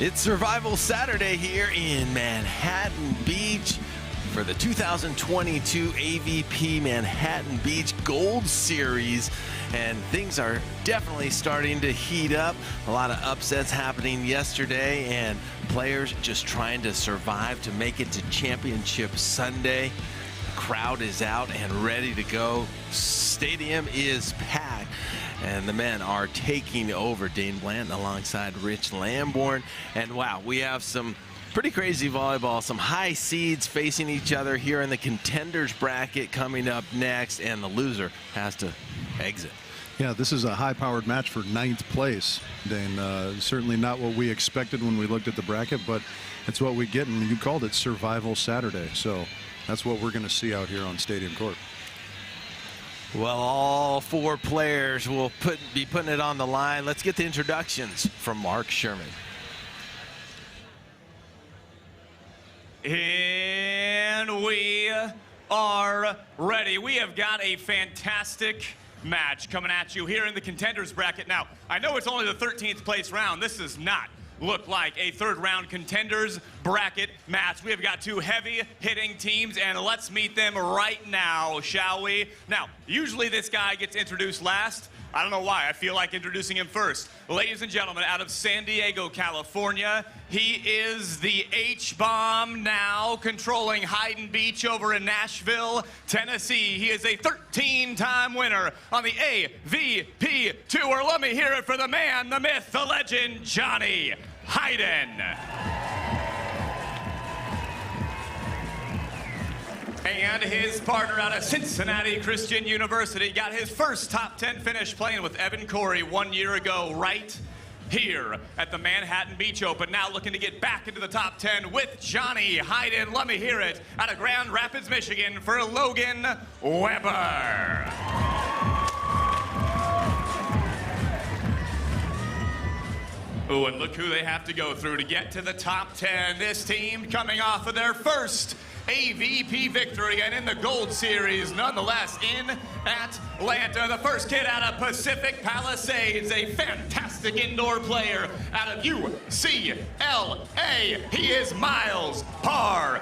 It's Survival Saturday here in Manhattan Beach for the 2022 AVP Manhattan Beach Gold Series, and things are definitely starting to heat up. A lot of upsets happening yesterday, and players just trying to survive to make it to Championship Sunday. The crowd is out and ready to go. Stadium is packed, and the men are taking over. Dane Blanton alongside Rich Lamborn, and wow, we have some pretty crazy volleyball, some high seeds facing each other here in the Contenders Bracket coming up next, and the loser has to exit. Yeah, this is a high-powered match for 9th place, Dane. Certainly not what we expected when we looked at the bracket, but it's what we get, and you called it Survival Saturday, so that's what we're going to see out here on Stadium Court. Well, all four players will be putting it on the line. Let's get the introductions from Mark Sherman. And we are ready. We have got a fantastic match coming at you here in the Contenders Bracket. Now, I know it's only the 13th place round. This does not look like a third round Contenders Bracket match. We have got two heavy hitting teams, and let's meet them right now, shall we? Now, usually this guy gets introduced last. I don't know why. I feel like introducing him first. Ladies and gentlemen, out of San Diego, California, he is the H-bomb now, controlling Hyden Beach over in Nashville, Tennessee. He is a 13-time winner on the AVP Tour. Let me hear it for the man, the myth, the legend, Johnny Hyden. And his partner out of Cincinnati Christian University got his first top 10 finish playing with Evan Corey 1 year ago right here at the Manhattan Beach Open. Now looking to get back into the top 10 with Johnny Hyden. Let me hear it out of Grand Rapids, Michigan for Logan Weber. Oh, and look who they have to go through to get to the top 10. This team coming off of their first AVP victory and in the Gold Series, nonetheless, in Atlanta. The first kid out of Pacific Palisades, a fantastic indoor player out of UCLA. He is Miles Partain.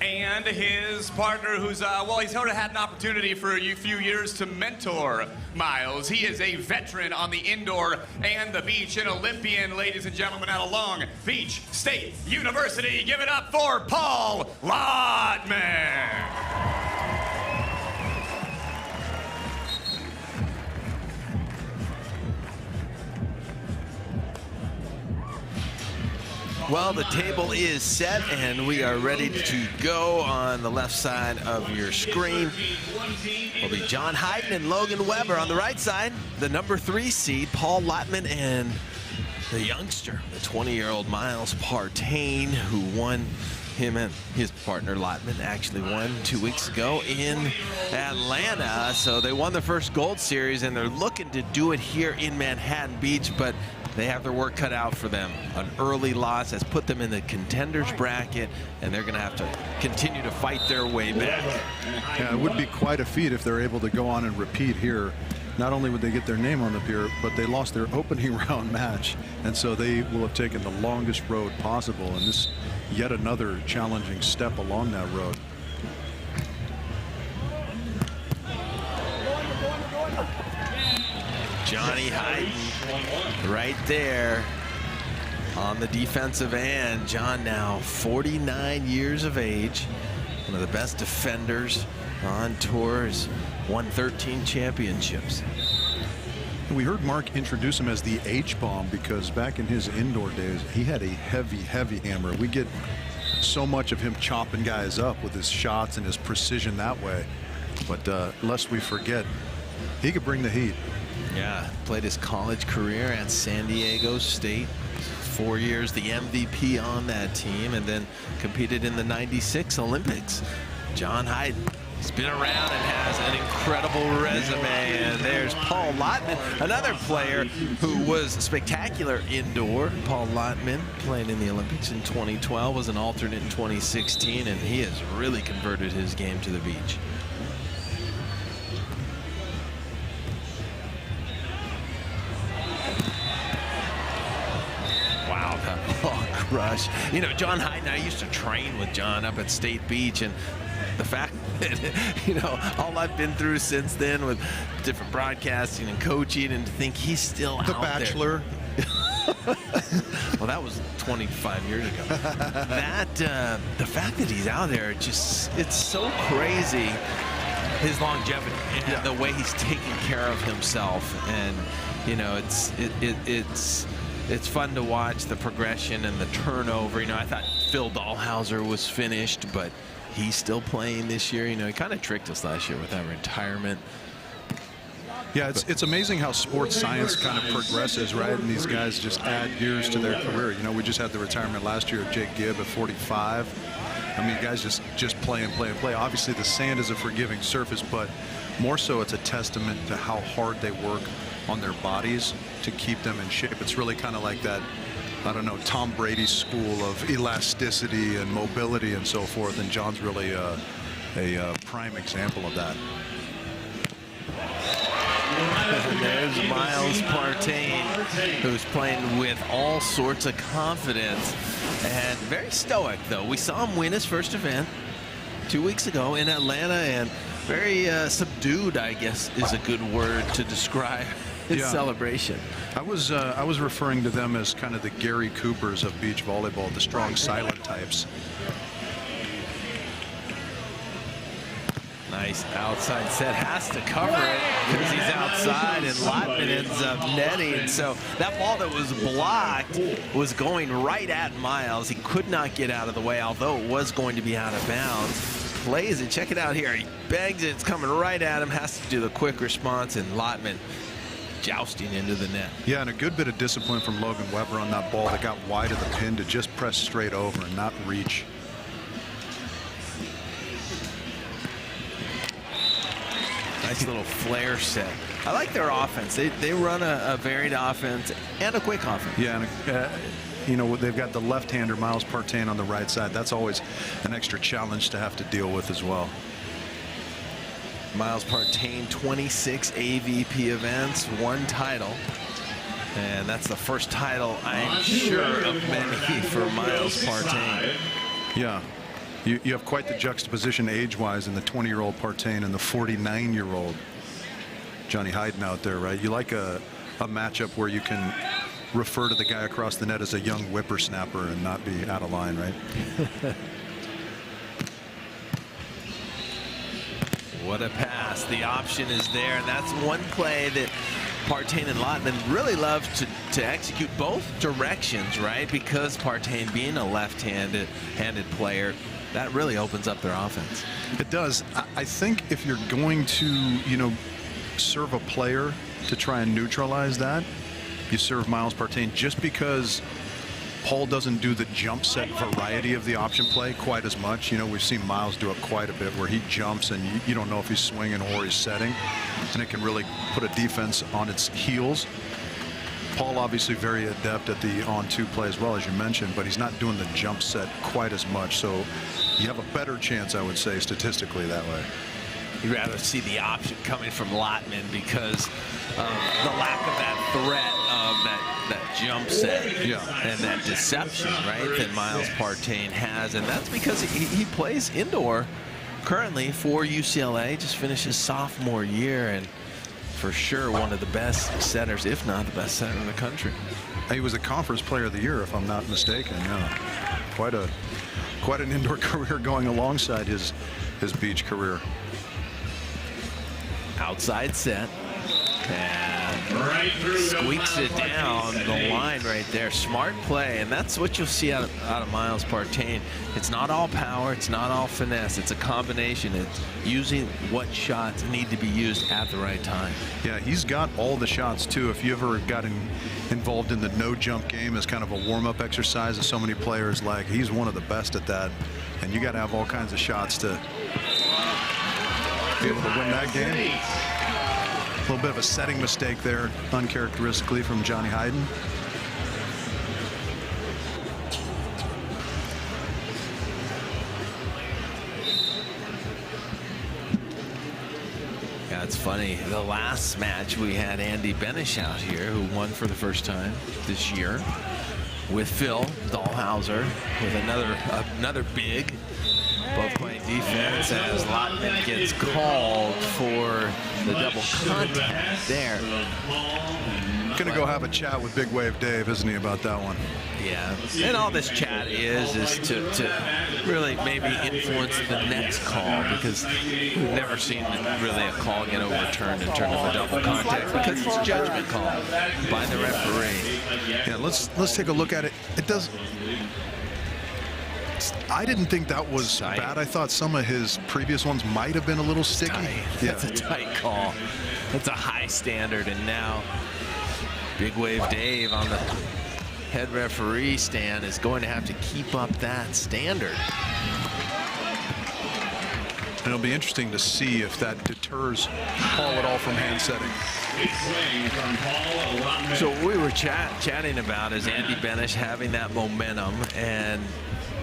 And his partner, who's, well, he's sort of had an opportunity for a few years to mentor Miles. He is a veteran on the indoor and the beach, an Olympian, ladies and gentlemen, out of Long Beach State University. Give it up for Paul Lotman. Well, the table is set, and we are ready to go. On the left side of your screen will be John Hyden and Logan Weber. On the right side, the number 3 seed, Paul Lotman, and the youngster, the 20-year-old Miles Partain, who won. Him and his partner Lotman actually won 2 weeks ago in Atlanta. So they won the first Gold Series, and they're looking to do it here in Manhattan Beach, but they have their work cut out for them. An early loss has put them in the Contenders Bracket, and they're going to have to continue to fight their way back. Yeah, it would be quite a feat if they're able to go on and repeat here. Not only would they get their name on the pier, but they lost their opening round match, and so they will have taken the longest road possible, and this yet another challenging step along that road. Johnny Hyden right there on the defensive end. John now 49 years of age, one of the best defenders on tour, has won 13 championships. We heard Mark introduce him as the H-bomb because back in his indoor days, he had a heavy hammer. We get so much of him chopping guys up with his shots and his precision that way. But lest we forget, he could bring the heat. Yeah, played his college career at San Diego State. 4 years the MVP on that team, and then competed in the '96 Olympics. John Hyden He's been around and has an incredible resume. And there's Paul Lotman, another player who was spectacular indoor. Paul Lotman playing in the Olympics in 2012, was an alternate in 2016, and he has really converted his game to the beach. Wow, that ball crush. You know, John Hyden, I used to train with John up at State Beach, and the fact that, you know, all I've been through since then with different broadcasting and coaching, and to think he's still out there. The Bachelor. Well, that was 25 years ago. The fact that he's out there, just, it's so crazy, his longevity and the way he's taking care of himself. And, you know, it's fun to watch the progression and the turnover. You know, I thought Phil Dahlhauser was finished, but he's still playing this year. You know, he kind of tricked us last year with that retirement. Yeah, it's amazing how sports science kind of progresses, right? And these guys just add years to their career. You know, we just had the retirement last year of Jake Gibb at 45. I mean, guys just play and play and play. Obviously, the sand is a forgiving surface, but more so it's a testament to how hard they work on their bodies to keep them in shape. It's really kind of like that, I don't know, Tom Brady's school of elasticity and mobility and so forth, and John's really a prime example of that. And there's Miles Partain, who's playing with all sorts of confidence and very stoic, though. We saw him win his first event 2 weeks ago in Atlanta, and very subdued, I guess, is a good word to describe his celebration. I was referring to them as kind of the Gary Coopers of beach volleyball, the strong silent types. Nice outside set, has to cover it because he's outside, and Lotman ends up netting. So that ball that was blocked was going right at Miles. He could not get out of the way, although it was going to be out of bounds. Plays it, check it out here. He bangs it, it's coming right at him, has to do the quick response, and Lotman jousting into the net. Yeah, and a good bit of discipline from Logan Weber on that ball that got wide of the pin to just press straight over and not reach. Nice little flare set. I like their offense. They run a varied offense and a quick offense. Yeah, and you know, they've got the left-hander Miles Partain on the right side. That's always an extra challenge to have to deal with as well. Miles Partain, 26 AVP events, 1 title. And that's the first title, I'm sure, of many for Miles Partain. Yeah. You have quite the juxtaposition age-wise in the 20-year-old Partain and the 49-year-old Johnny Hyden out there, right? You like a matchup where you can refer to the guy across the net as a young whippersnapper and not be out of line, right? What a pass. The option is there, and that's one play that Partain and Lotman really love to execute both directions, right? Because Partain being a left-handed player, that really opens up their offense. It does. I think if you're going to, you know, serve a player to try and neutralize that, you serve Miles Partain, just because Paul doesn't do the jump set variety of the option play quite as much. You know, we've seen Miles do it quite a bit where he jumps and you don't know if he's swinging or he's setting, and it can really put a defense on its heels. Paul obviously very adept at the on-2 play as well, as you mentioned, but he's not doing the jump set quite as much. So you have a better chance, I would say, statistically that way. You'd rather see the option coming from Lotman because of the lack of that threat of that jump set and that deception, right, that Miles Partain has. And that's because he plays indoor currently for UCLA, just finished his sophomore year, and for sure one of the best setters, if not the best setter in the country. He was a conference player of the year, if I'm not mistaken. Yeah, quite an indoor career going alongside his beach career. Outside set, and squeaks it down the line right there. Smart play, and that's what you'll see out of Miles Partain. It's not all power, it's not all finesse, it's a combination. It's using what shots need to be used at the right time. Yeah, he's got all the shots too. If you ever got involved in the no jump game as kind of a warm-up exercise, as so many players like, he's one of the best at that, and you got to have all kinds of shots to be able to win that game. A little bit of a setting mistake there, uncharacteristically from Johnny Hyden. Yeah, it's funny. The last match we had Andy Benish out here, who won for the first time this year, with Phil Dahlhauser, with another big. Both playing defense as Lotman gets called for the double contact there. Gonna go have a chat with Big Wave Dave, isn't he, about that one? Yeah, and all this chat is to really maybe influence the next call, because we've never seen really a call get overturned in terms of a double contact, because it's a judgment call by the referee. Yeah, let's take a look at it. It does. I didn't think that was bad. I thought some of his previous ones might have been a little sticky. Yeah. That's a tight call. That's a high standard, and now Big Wave Dave on the head referee stand is going to have to keep up that standard. And it'll be interesting to see if that deters Paul at all from hand setting. So what we were chatting about is Andy Benish having that momentum and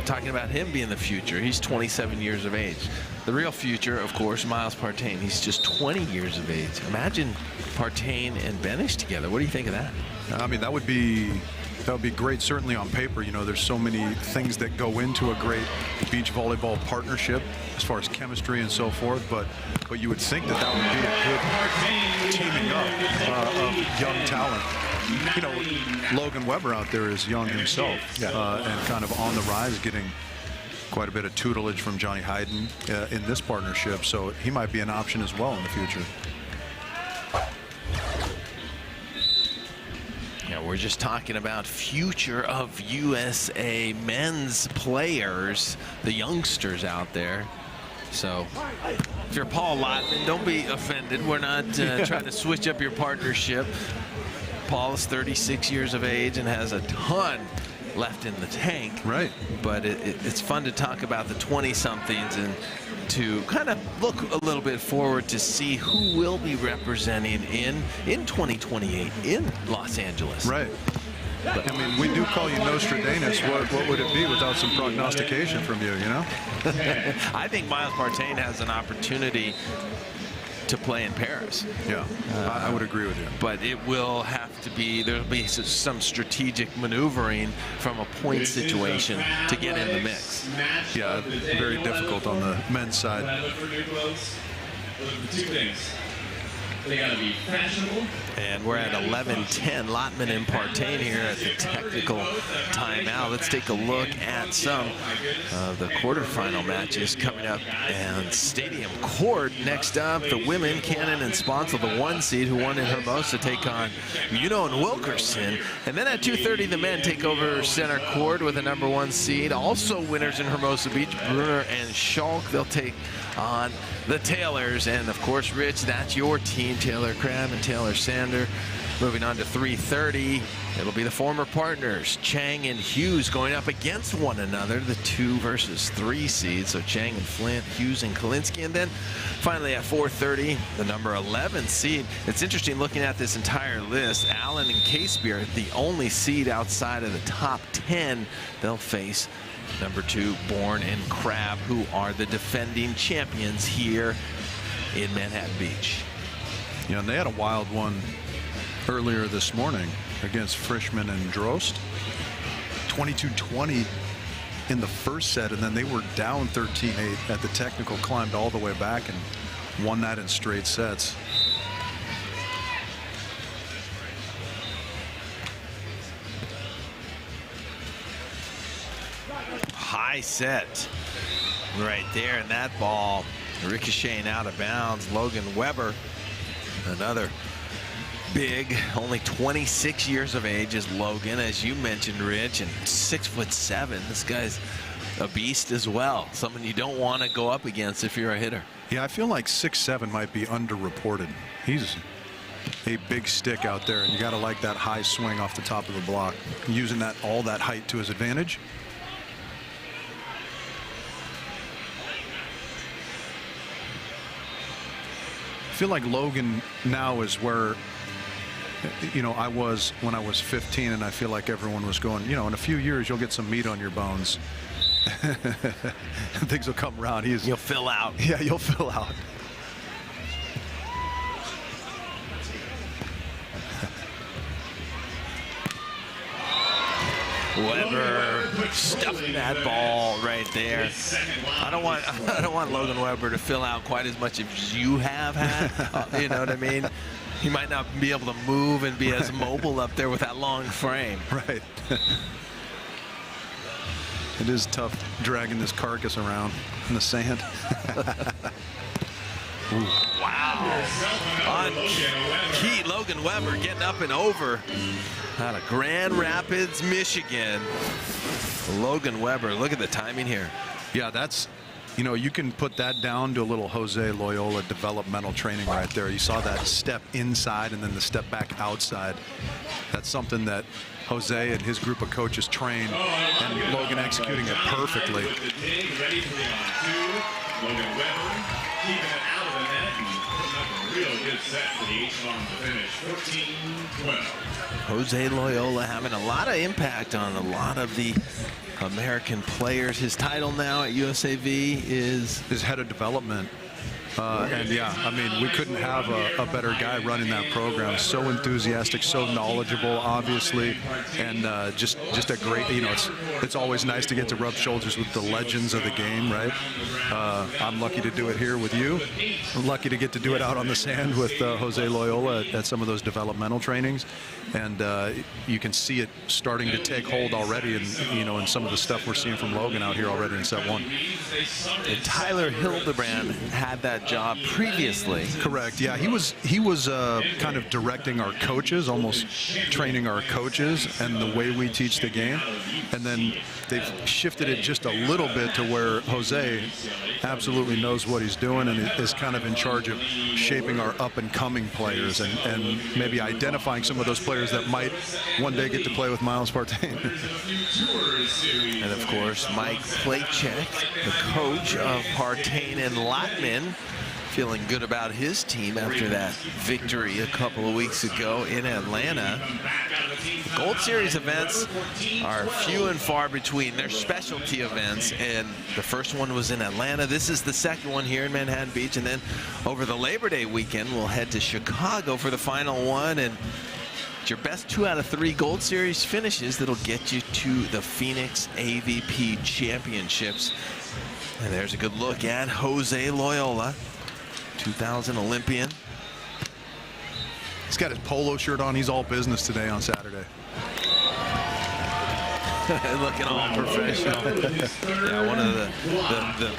talking about him being the future. He's 27 years of age. The real future, of course, Miles Partain. He's just 20 years of age. Imagine Partain and Benish together. What do you think of that? I mean, that would be great, certainly on paper. You know, there's so many things that go into a great beach volleyball partnership as far as chemistry and so forth, but you would think that would be a good teaming up of young talent. You know, Logan Weber out there is young himself, and kind of on the rise, getting quite a bit of tutelage from Johnny Hyden in this partnership, so he might be an option as well in the future. Yeah, we're just talking about future of USA men's players, the youngsters out there. So if you're Paul Lotman, don't be offended. We're not trying to switch up your partnership. Paul is 36 years of age and has a ton left in the tank. Right. But it's fun to talk about the 20-somethings and to kind of look a little bit forward to see who will be representing in 2028 in Los Angeles. Right. But, I mean, we do call you Nostradamus. What would it be without some prognostication from you, you know? I think Miles Partain has an opportunity to play in Paris. Yeah, I would agree with you. But it will have to be, there'll be some strategic maneuvering from a point situation to get in the mix. Yeah, very difficult on the men's side. Two things. They gotta be fashionable. And we're at 11:10. Lotman and Partain here at the technical timeout. Let's take a look at some of the quarterfinal matches coming up. And Stadium Court next up. The women, Cannon and Sponsel, the 1 seed who won in Hermosa, take on Uno and Wilkerson. And then at 2:30, the men take over center court with a number 1 seed. Also winners in Hermosa Beach, Bruner and Schalk. They'll take on the Taylors. And of course, Rich, that's your team, Taylor Crabb and Taylor Sander. Moving on to 3:30, it'll be the former partners, Chang and Hughes, going up against one another, the 2 versus 3 seeds. So Chang and Flint, Hughes and Kalinsky. And then finally at 4:30, the number 11 seed. It's interesting looking at this entire list. Allen and Caseby are the only seed outside of the top 10. They'll face number 2, Bourne and Crabb, who are the defending champions here in Manhattan Beach. Yeah, and they had a wild one earlier this morning against Frischman and Drost. 22-20 in the first set, and then they were down 13-8 at the technical, climbed all the way back and won that in straight sets. High set right there, and that ball ricocheting out of bounds. Logan Weber, another big, only 26 years of age is Logan, as you mentioned, Rich, and 6'7". This guy's a beast as well, someone you don't want to go up against if you're a hitter. Yeah, I feel like 6'7" might be underreported. He's a big stick out there, and you got to like that high swing off the top of the block, using all that height to his advantage. feel like Logan now is where, you know, I was when I was 15, and I feel like everyone was going, you know, in a few years you'll get some meat on your bones. Things will come around. You'll fill out. Yeah, you'll fill out. Weber stuffing that ball right there. I don't want Logan Weber to fill out quite as much as you have had. You know what I mean? He might not be able to move and be as mobile up there with that long frame. Right. It is tough dragging this carcass around in the sand. Wow. On key, Logan Weber getting up and over out of Grand Rapids, Michigan. Logan Weber, look at the timing here. Yeah, that's, you know, you can put that down to a little Jose Loyola developmental training right there. You saw that step inside and then the step back outside. That's something that Jose and his group of coaches train, and Logan executing it perfectly. Ready for the on-2. Logan Weber keeping it out of the net and putting up a real good set for the H-bomb to finish 14-12. Jose Loyola having a lot of impact on a lot of the American players. His title now at USAV is head of development. And yeah, I mean, we couldn't have a better guy running that program. So enthusiastic, so knowledgeable, obviously, and just a great, you know, it's always nice to get to rub shoulders with the legends of the game, right? I'm lucky to do it here with you. I'm lucky to get to do it out on the sand with Jose Loyola at some of those developmental trainings, and you can see it starting to take hold already, and you know, in some of the stuff we're seeing from Logan out here already in set 1. And Tyler Hildebrand had that job previously. Correct. Yeah, he was kind of directing our coaches, almost training our coaches and the way we teach the game. And then they've shifted it just a little bit to where Jose absolutely knows what he's doing and is kind of in charge of shaping our up-and-coming players and maybe identifying some of those players that might one day get to play with Miles Partain. And of course, Mike Playcheck, the coach of Partain and Lotman, feeling good about his team after that victory a couple of weeks ago in Atlanta. Gold Series events are few and far between. They're specialty events, and the first one was in Atlanta. This is the second one here in Manhattan Beach, and then over the Labor Day weekend, we'll head to Chicago for the final one, and it's your best 2 out of 3 Gold Series finishes that'll get you to the Phoenix AVP Championships. And there's a good look at Jose Loyola, 2000 Olympian. He's got his polo shirt on. He's all business today on Saturday. Looking all professional. Yeah, one of the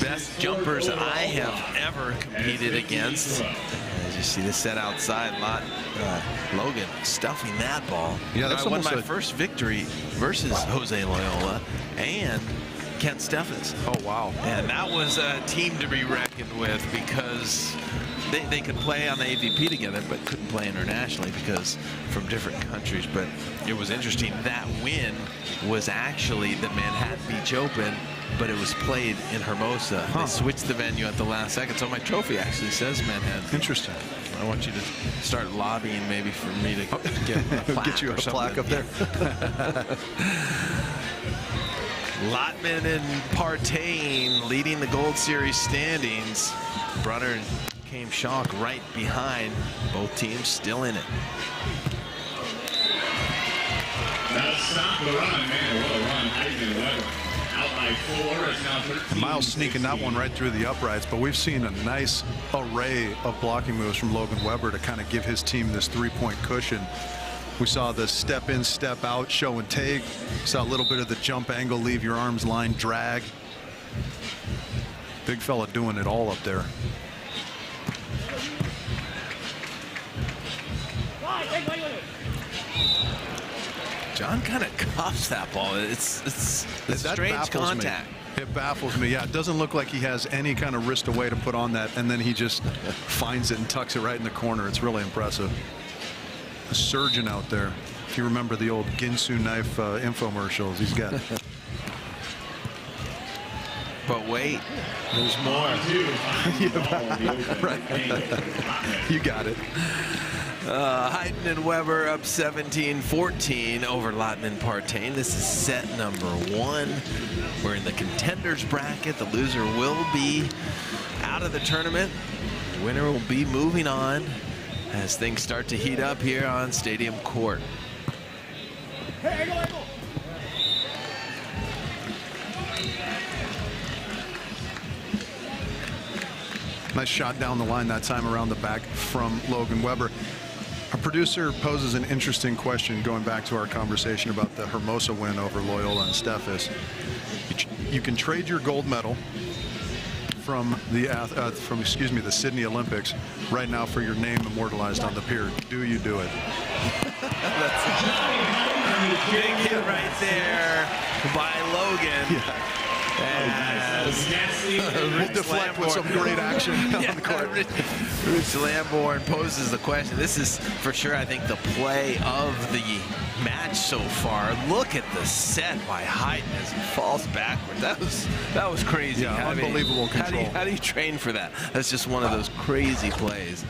best jumpers I have ever competed against. As you see the set outside, Logan stuffing that ball. Yeah, that's I won my almost first victory versus Jose Loyola and Kent Steffens. Oh, wow. And that was a team to be reckoned with because they could play on the AVP together but couldn't play internationally because from different countries. But it was interesting. That win was actually the Manhattan Beach Open, but it was played in Hermosa. They switched the venue at the last second. So my trophy actually says Manhattan. Interesting. I want you to start lobbying maybe for me to get a plaque. Get you a plaque up there. Lotman and Partain leading the Gold Series standings. Brunner and Kame Schalk right behind. Both teams still in it. Now stop the run, man. What a run. Hyden and Weber out by 4. It's now 13. Miles sneaking that one right through the uprights, but we've seen a nice array of blocking moves from Logan Weber to kind of give his team this 3-point cushion. We saw the step in, step out, show and take. Saw a little bit of the jump angle, leave your arms line, drag. Big fella doing it all up there. John kind of cuffs that ball. It's That strange baffles contact. me. It baffles me. Yeah, it doesn't look like he has any kind of wrist away to put on that, and then he just finds it and tucks it right in the corner. It's really impressive. A surgeon out there. If you remember the old Ginsu knife infomercials, he's got But wait, there's more. Right. You got it. Hyden and Weber up 17-14 over Lotman Partain. This is set number 1. We're in the Contenders Bracket. The loser will be out of the tournament. The winner will be moving on as things start to heat up here on Stadium Court. Nice shot down the line that time around the back from Logan Weber. Our producer poses an interesting question going back to our conversation about the Hermosa win over Loyola and Steffes. You can trade your gold medal from the Sydney Olympics right now for your name immortalized on the pier. Do you do it? That's a big hit right there by Logan. Yeah. We'll deflect with some great action on the court. Rich Lamborn poses the question. This is for sure, I think, the play of the match so far. Look at the set by Hyden as he falls backward. That was crazy. Yeah, unbelievable control. How do you train for that? That's just one of those crazy plays.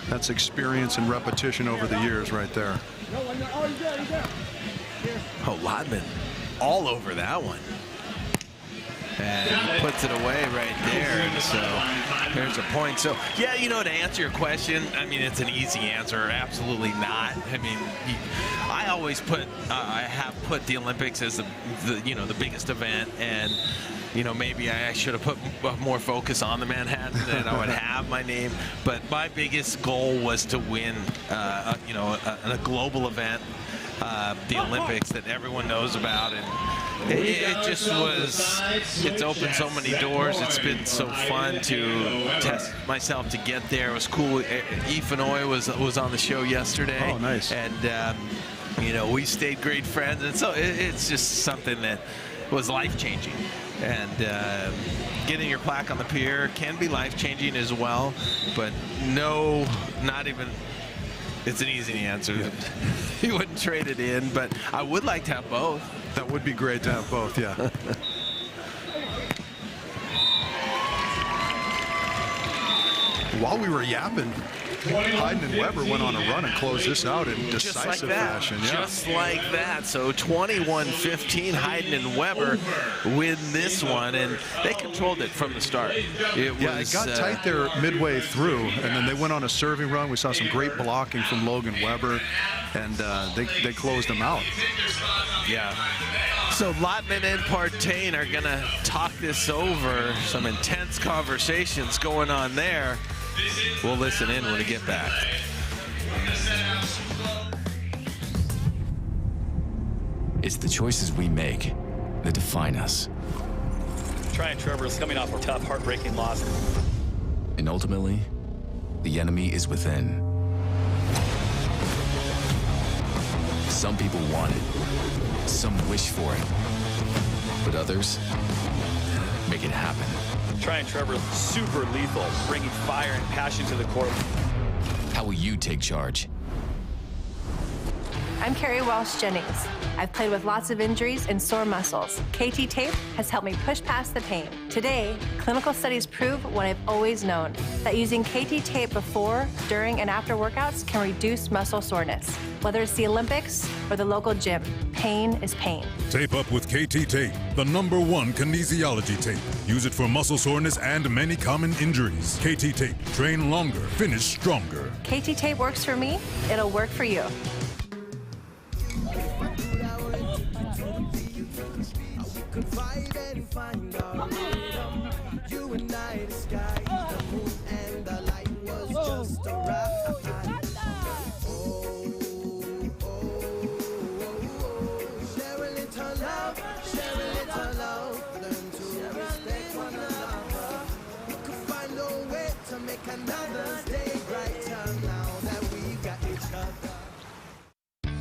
That's experience and repetition over the years right there. Oh, Lotman all over that one. And he puts it away right there, and so there's a point. So, yeah, you know, to answer your question, I mean, it's an easy answer. Absolutely not. I mean, I always I have put the Olympics as the biggest event, and you know, maybe I should have put more focus on the Manhattan than I would have my name. But my biggest goal was to win, a global event, the Olympics that everyone knows about, and it just was, it's opened so many doors. It's been so fun to test myself to get there. It was cool. Ethan Oy was on the show yesterday. Oh, nice. And, you know, we stayed great friends. And so it's just something that was life-changing. And getting your plaque on the pier can be life-changing as well. But no, not even... It's an easy answer. Yeah. You wouldn't trade it in, but I would like to have both. That would be great to have both, yeah. While we were yapping, Hyden and Weber went on a run and closed this out in decisive fashion. Yeah. Just like that. So 21-15, Hyden and Weber win this one, and they controlled it from the start. It got tight there midway through, and then they went on a serving run. We saw some great blocking from Logan Weber, and they closed them out. Yeah. So Lotman and Partain are going to talk this over. Some intense conversations going on there. We'll listen in when we get back. It's the choices we make that define us. Tryon Trevor is coming off a tough, heartbreaking loss. And ultimately, the enemy is within. Some people want it. Some wish for it. But others make it happen. Tryon Trevor, super lethal, bringing fire and passion to the court. How will you take charge? I'm Carrie Walsh-Jennings. I've played with lots of injuries and sore muscles. KT Tape has helped me push past the pain. Today, clinical studies prove what I've always known, that using KT Tape before, during, and after workouts can reduce muscle soreness. Whether it's the Olympics or the local gym, pain is pain. Tape up with KT Tape, the #1 kinesiology tape. Use it for muscle soreness and many common injuries. KT Tape, train longer, finish stronger. KT Tape works for me, it'll work for you.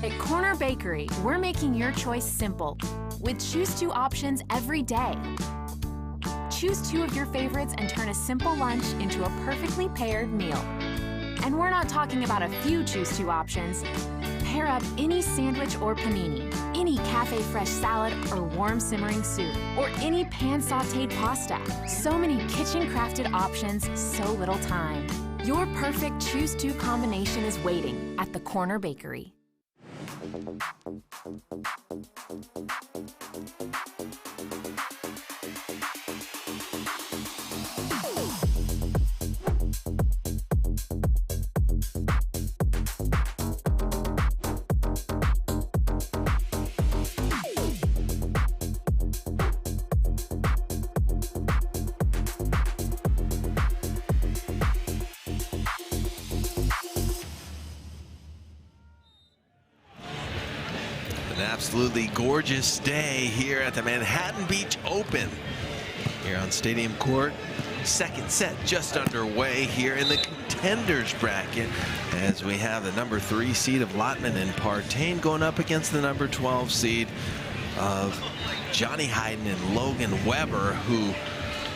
At Corner Bakery, we're making your choice simple with choose 2 options every day. Choose 2 of your favorites and turn a simple lunch into a perfectly paired meal. And we're not talking about a few choose 2 options. Pair up any sandwich or panini, any cafe fresh salad or warm simmering soup, or any pan sauteed pasta. So many kitchen crafted options, so little time. Your perfect Choose 2 combination is waiting at the Corner Bakery. An absolutely gorgeous day here at the Manhattan Beach Open here on Stadium Court. Second set just underway here in the Contenders Bracket as we have the number 3 seed of Lotman and Partain going up against the number 12 seed of Johnny Hyden and Logan Weber, who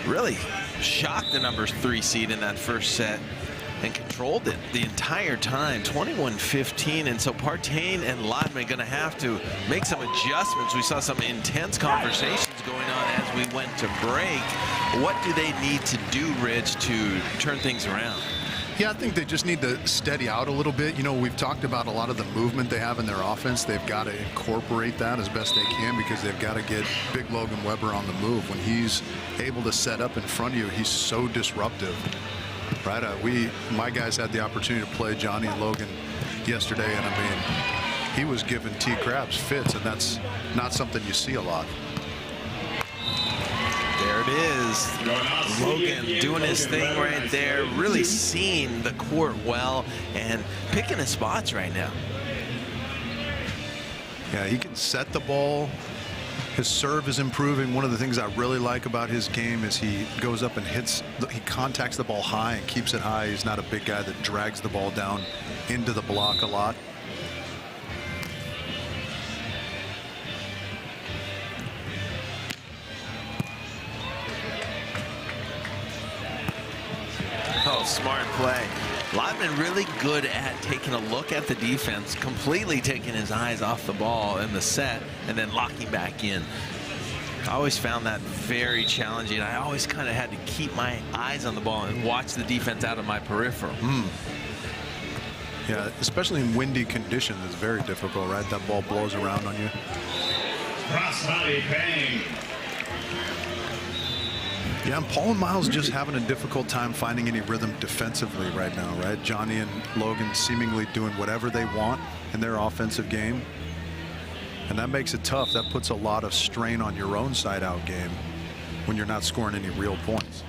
really shocked the number 3 seed in that first set and controlled it the entire time, 21-15. And so Partain and Lotman going to have to make some adjustments. We saw some intense conversations going on as we went to break. What do they need to do, Rich, to turn things around? Yeah, I think they just need to steady out a little bit. You know, we've talked about a lot of the movement they have in their offense. They've got to incorporate that as best they can because they've got to get big Logan Weber on the move. When he's able to set up in front of you, he's so disruptive. Right, my guys had the opportunity to play Johnny and Logan yesterday, and I mean, he was giving T. Krabs fits, and that's not something you see a lot. There it is, Logan doing his thing right there, really seeing the court well and picking his spots right now. Yeah, he can set the ball. His serve is improving. One of the things I really like about his game is he goes up and he contacts the ball high and keeps it high. He's not a big guy that drags the ball down into the block a lot. Oh, smart play. Lotman really good at taking a look at the defense, completely taking his eyes off the ball in the set and then locking back in. I always found that very challenging. I always kind of had to keep my eyes on the ball and watch the defense out of my peripheral. Yeah, especially in windy conditions, it's very difficult, right? That ball blows around on you. Crossbody bang. Yeah, and Paul and Miles just having a difficult time finding any rhythm defensively right now, right? Johnny and Logan seemingly doing whatever they want in their offensive game. And that makes it tough. That puts a lot of strain on your own side-out game when you're not scoring any real points.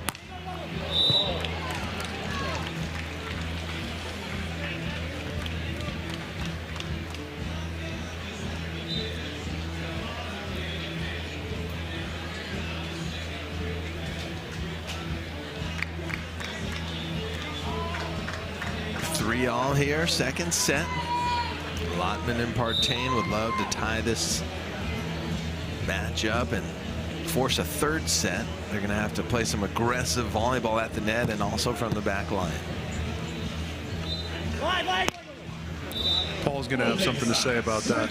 Three all here, second set. Lotman and Partain would love to tie this match up and force a third set. They're going to have to play some aggressive volleyball at the net and also from the back line. Paul's going to have something to say about that.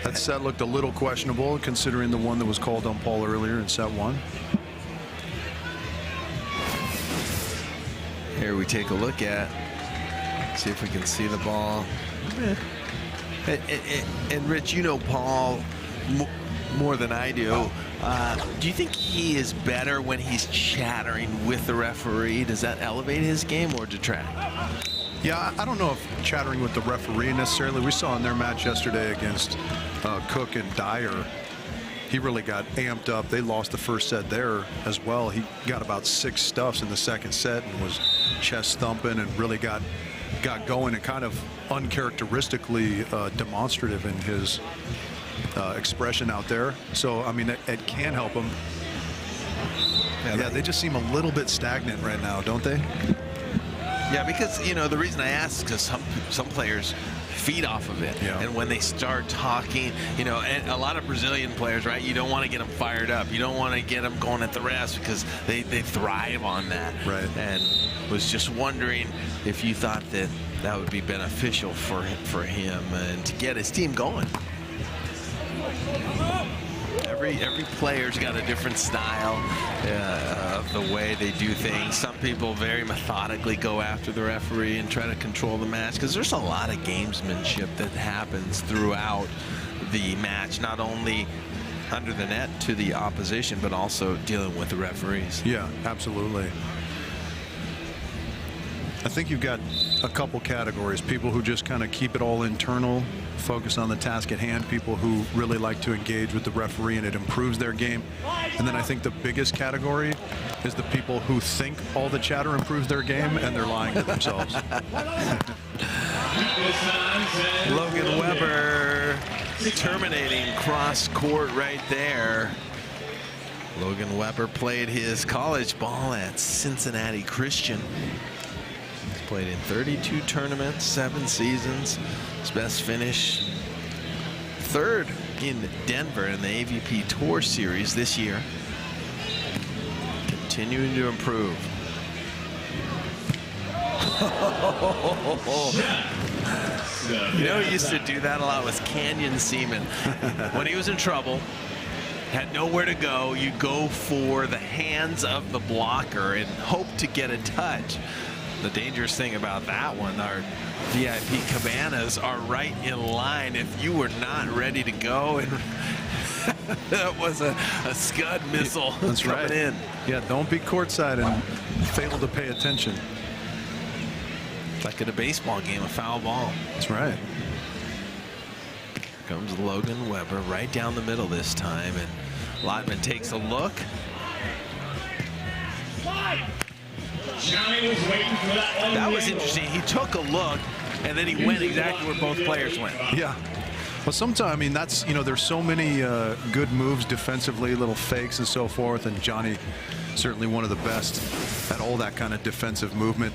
That set looked a little questionable considering the one that was called on Paul earlier in set 1. Here we take a look at, see if we can see the ball. And Rich, you know Paul more than I do. Do you think he is better when he's chattering with the referee? Does that elevate his game or detract? Yeah, I don't know if chattering with the referee necessarily. We saw in their match yesterday against Cook and Dyer, he really got amped up. They lost the first set there as well. He got about 6 stuffs in the second set and was chest thumping and really got going and kind of uncharacteristically demonstrative in his expression out there. So, I mean, it can help him. Yeah, they just seem a little bit stagnant right now, don't they? Yeah, because, you know, the reason I ask is because some players feed off of it. Yeah. And when they start talking, you know, and a lot of Brazilian players, right, you don't want to get them fired up. You don't want to get them going at the rest because they thrive on that. Right. And was just wondering if you thought that that would be beneficial for him and to get his team going. Every player's got a different style of the way they do things. Some people very methodically go after the referee and try to control the match because there's a lot of gamesmanship that happens throughout the match, not only under the net to the opposition, but also dealing with the referees. Yeah, absolutely. I think you've got a couple categories. People who just kind of keep it all internal, focus on the task at hand. People who really like to engage with the referee and it improves their game. And then I think the biggest category is the people who think all the chatter improves their game and they're lying to themselves. Logan Weber terminating cross court right there. Logan Weber played his college ball at Cincinnati Christian. Played in 32 tournaments, 7 seasons. His best finish, 3rd in Denver in the AVP Tour Series this year. Continuing to improve. You know, he used to do that a lot with Canyon Seaman. When he was in trouble, had nowhere to go, you go for the hands of the blocker and hope to get a touch. The dangerous thing about that one, our VIP cabanas are right in line if you were not ready to go, and that was a Scud missile. That's coming right. in. Yeah, don't be courtside and fail to pay attention. Like at a baseball game, a foul ball. That's right. Here comes Logan Weber right down the middle this time, and Lotman takes a look. Johnny was waiting for that one. That was interesting. He took a look, and then he went exactly where both players went. Yeah. Well, sometimes, I mean, that's, you know, there's so many good moves defensively, little fakes and so forth, and Johnny certainly one of the best at all that kind of defensive movement.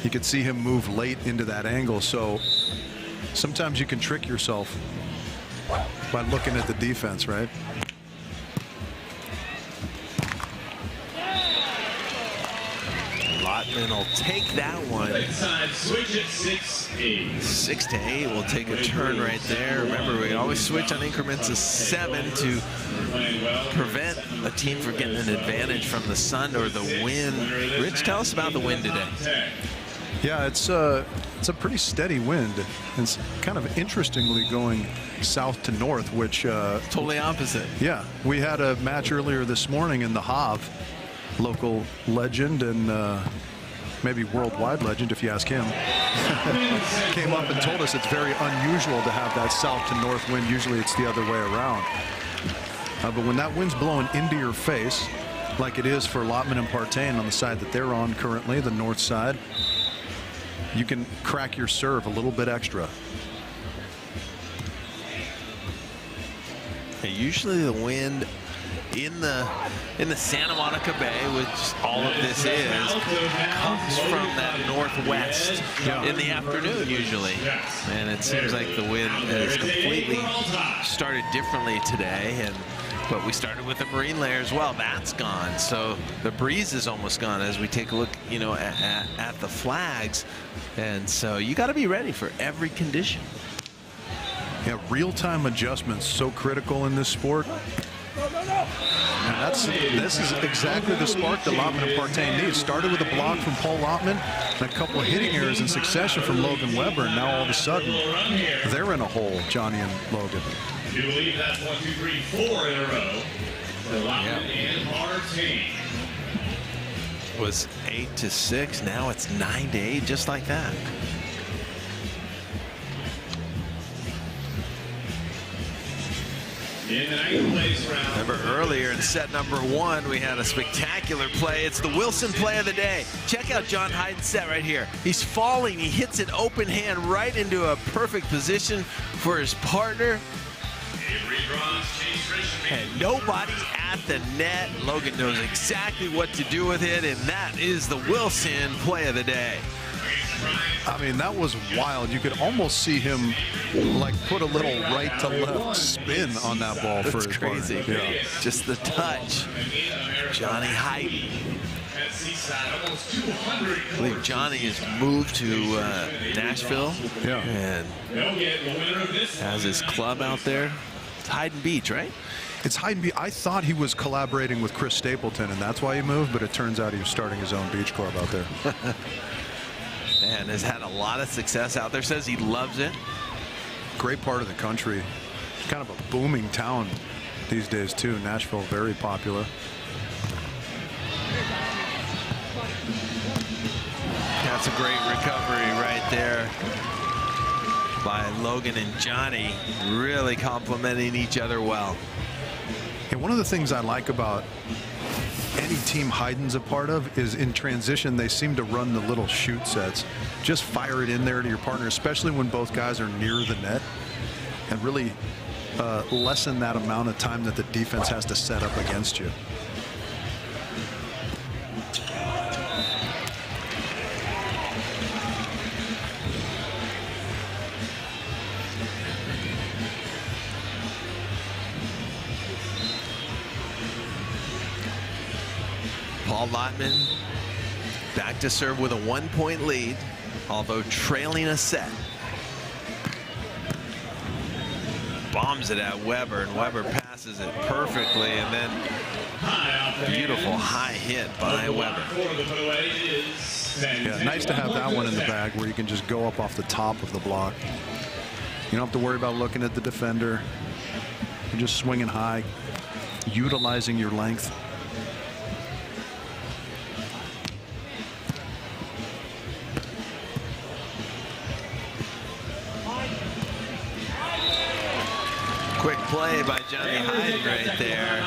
You could see him move late into that angle, so sometimes you can trick yourself by looking at the defense, right? Lotman will take that one. Switch at 6-8. 6-8 will take a turn right there. Remember, we always switch on increments of 7 to prevent a team from getting an advantage from the sun or the wind. Rich, tell us about the wind today. Yeah, it's a pretty steady wind. It's kind of interestingly going south to north, which totally opposite. Yeah, we had a match earlier this morning in the Hav, local legend and maybe worldwide legend if you ask him. Came up and told us it's very unusual to have that south to north wind. Usually it's the other way around. But when that wind's blowing into your face, like it is for Lotman and Partain on the side that they're on currently, the north side, you can crack your serve a little bit extra. Usually the wind in the Santa Monica Bay, which all of this is, comes from that northwest in the afternoon usually. And it seems like the wind has completely started differently today. But we started with the marine layer as well. That's gone. So the breeze is almost gone as we take a look, you know, at the flags. And so you got to be ready for every condition. Yeah, real-time adjustments so critical in this sport. And this is exactly the spark that Lotman and Partain need. Started with a block from Paul Lotman and a couple of hitting errors in succession from Logan Weber, and now all of a sudden they're in a hole, Johnny and Logan. You believe that's 1, 2, 3, 4 in a row for Lotman and Partain. It was 8-6. Now it's 9-8, just like that. In the 9th place round. Remember earlier in set number 1, we had a spectacular play. It's the Wilson play of the day. Check out John Hyden's set right here. He's falling. He hits an open hand right into a perfect position for his partner. And nobody at the net. Logan knows exactly what to do with it, and that is the Wilson play of the day. I mean, that was wild. You could almost see him like put a little right to left spin on that ball for his crazy. partner. Yeah. Just the touch. Johnny Hyden. I believe Johnny has moved to Nashville. Yeah. And has his club out there. It's Hyden Beach, right? It's Hyden Beach. I thought he was collaborating with Chris Stapleton, and that's why he moved, but it turns out he was starting his own beach club out there. And has had a lot of success out there. Says he loves it. Great part of the country. Kind of a booming town these days, too. Nashville, very popular. That's a great recovery right there by Logan and Johnny, really complementing each other well. And one of the things I like about any team Hyden's a part of is in transition, they seem to run the little shoot sets. Just fire it in there to your partner, especially when both guys are near the net, and really lessen that amount of time that the defense has to set up against you. Paul Lotman back to serve with a 1-point lead, although trailing a set. Bombs it at Weber, and Weber passes it perfectly, and then beautiful high hit by Weber. Yeah, nice to have that one in the bag where you can just go up off the top of the block. You don't have to worry about looking at the defender. You're just swinging high, utilizing your length. Quick play by Johnny Hyden right there.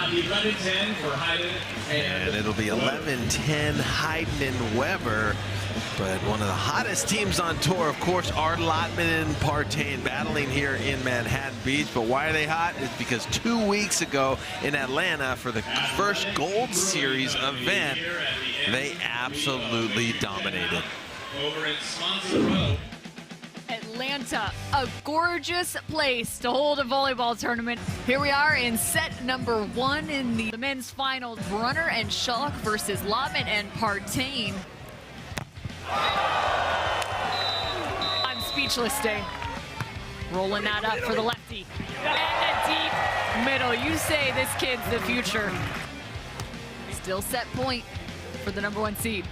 And it'll be 11-10 Hyden and Weber. But one of the hottest teams on tour, of course, are Lotman and Partain battling here in Manhattan Beach. But why are they hot? It's because 2 weeks ago in Atlanta for the first Gold Series event, they absolutely dominated. Over in Sponsor Row. Atlanta, a gorgeous place to hold a volleyball tournament. Here we are in set number 1 in the men's final. Brunner and Schalk versus Lotman and Partain. I'm speechless, Dane. Rolling that up for the lefty. And a deep middle. You say this kid's the future. Still set point for the number 1 seed.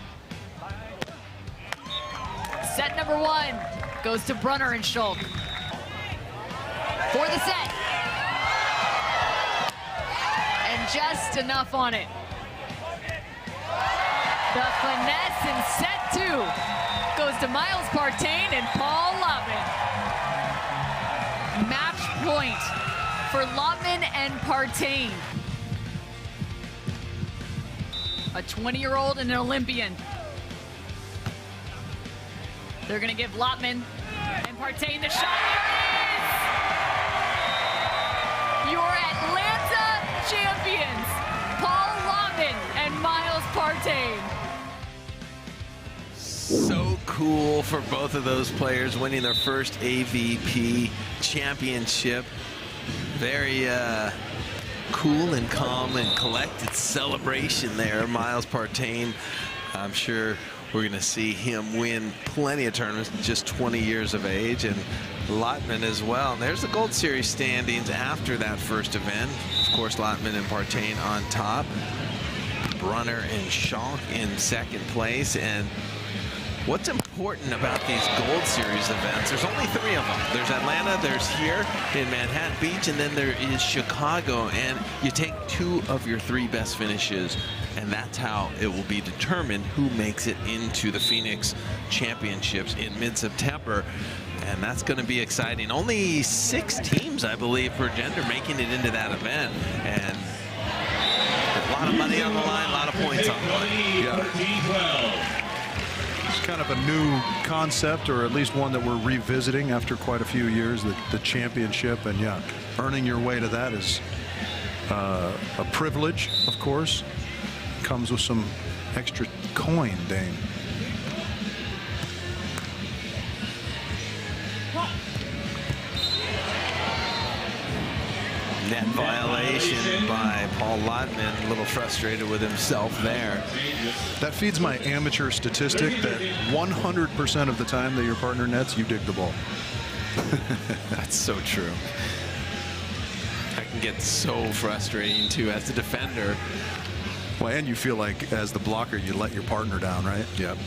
Set number 1 goes to Brunner and Schalk for the set. And just enough on it. The finesse in set 2 goes to Miles Partain and Paul Lotman. Match point for Lotman and Partain. A 20-year-old and an Olympian. They're going to give Lotman and Partain the shot. Your Atlanta champions, Paul Lotman and Miles Partain. So cool for both of those players winning their first AVP championship. Very cool and calm and collected celebration there. Miles Partain, I'm sure we're going to see him win plenty of tournaments, just 20 years of age, and Lotman as well. And there's the Gold Series standings after that first event. Of course, Lotman and Partain on top. Brunner and Schalk in second place. And what's important about these Gold Series events, there's only 3 of them. There's Atlanta, there's here in Manhattan Beach, and then there is Chicago. And you take 2 of your 3 best finishes, and that's how it will be determined who makes it into the Phoenix Championships in mid-September. And that's going to be exciting. Only 6 teams, I believe, per gender making it into that event. And a lot of money on the line, a lot of points on the line. Yeah. It's kind of a new concept, or at least one that we're revisiting after quite a few years, the championship. And yeah, earning your way to that is a privilege, of course. Comes with some extra coin, Dane. Net violation by Paul Lotman, a little frustrated with himself there. That feeds my amateur statistic that 100% of the time that your partner nets, you dig the ball. That's so true. That can get so frustrating too as a defender. Well, and you feel like as the blocker, you let your partner down, right? Yep.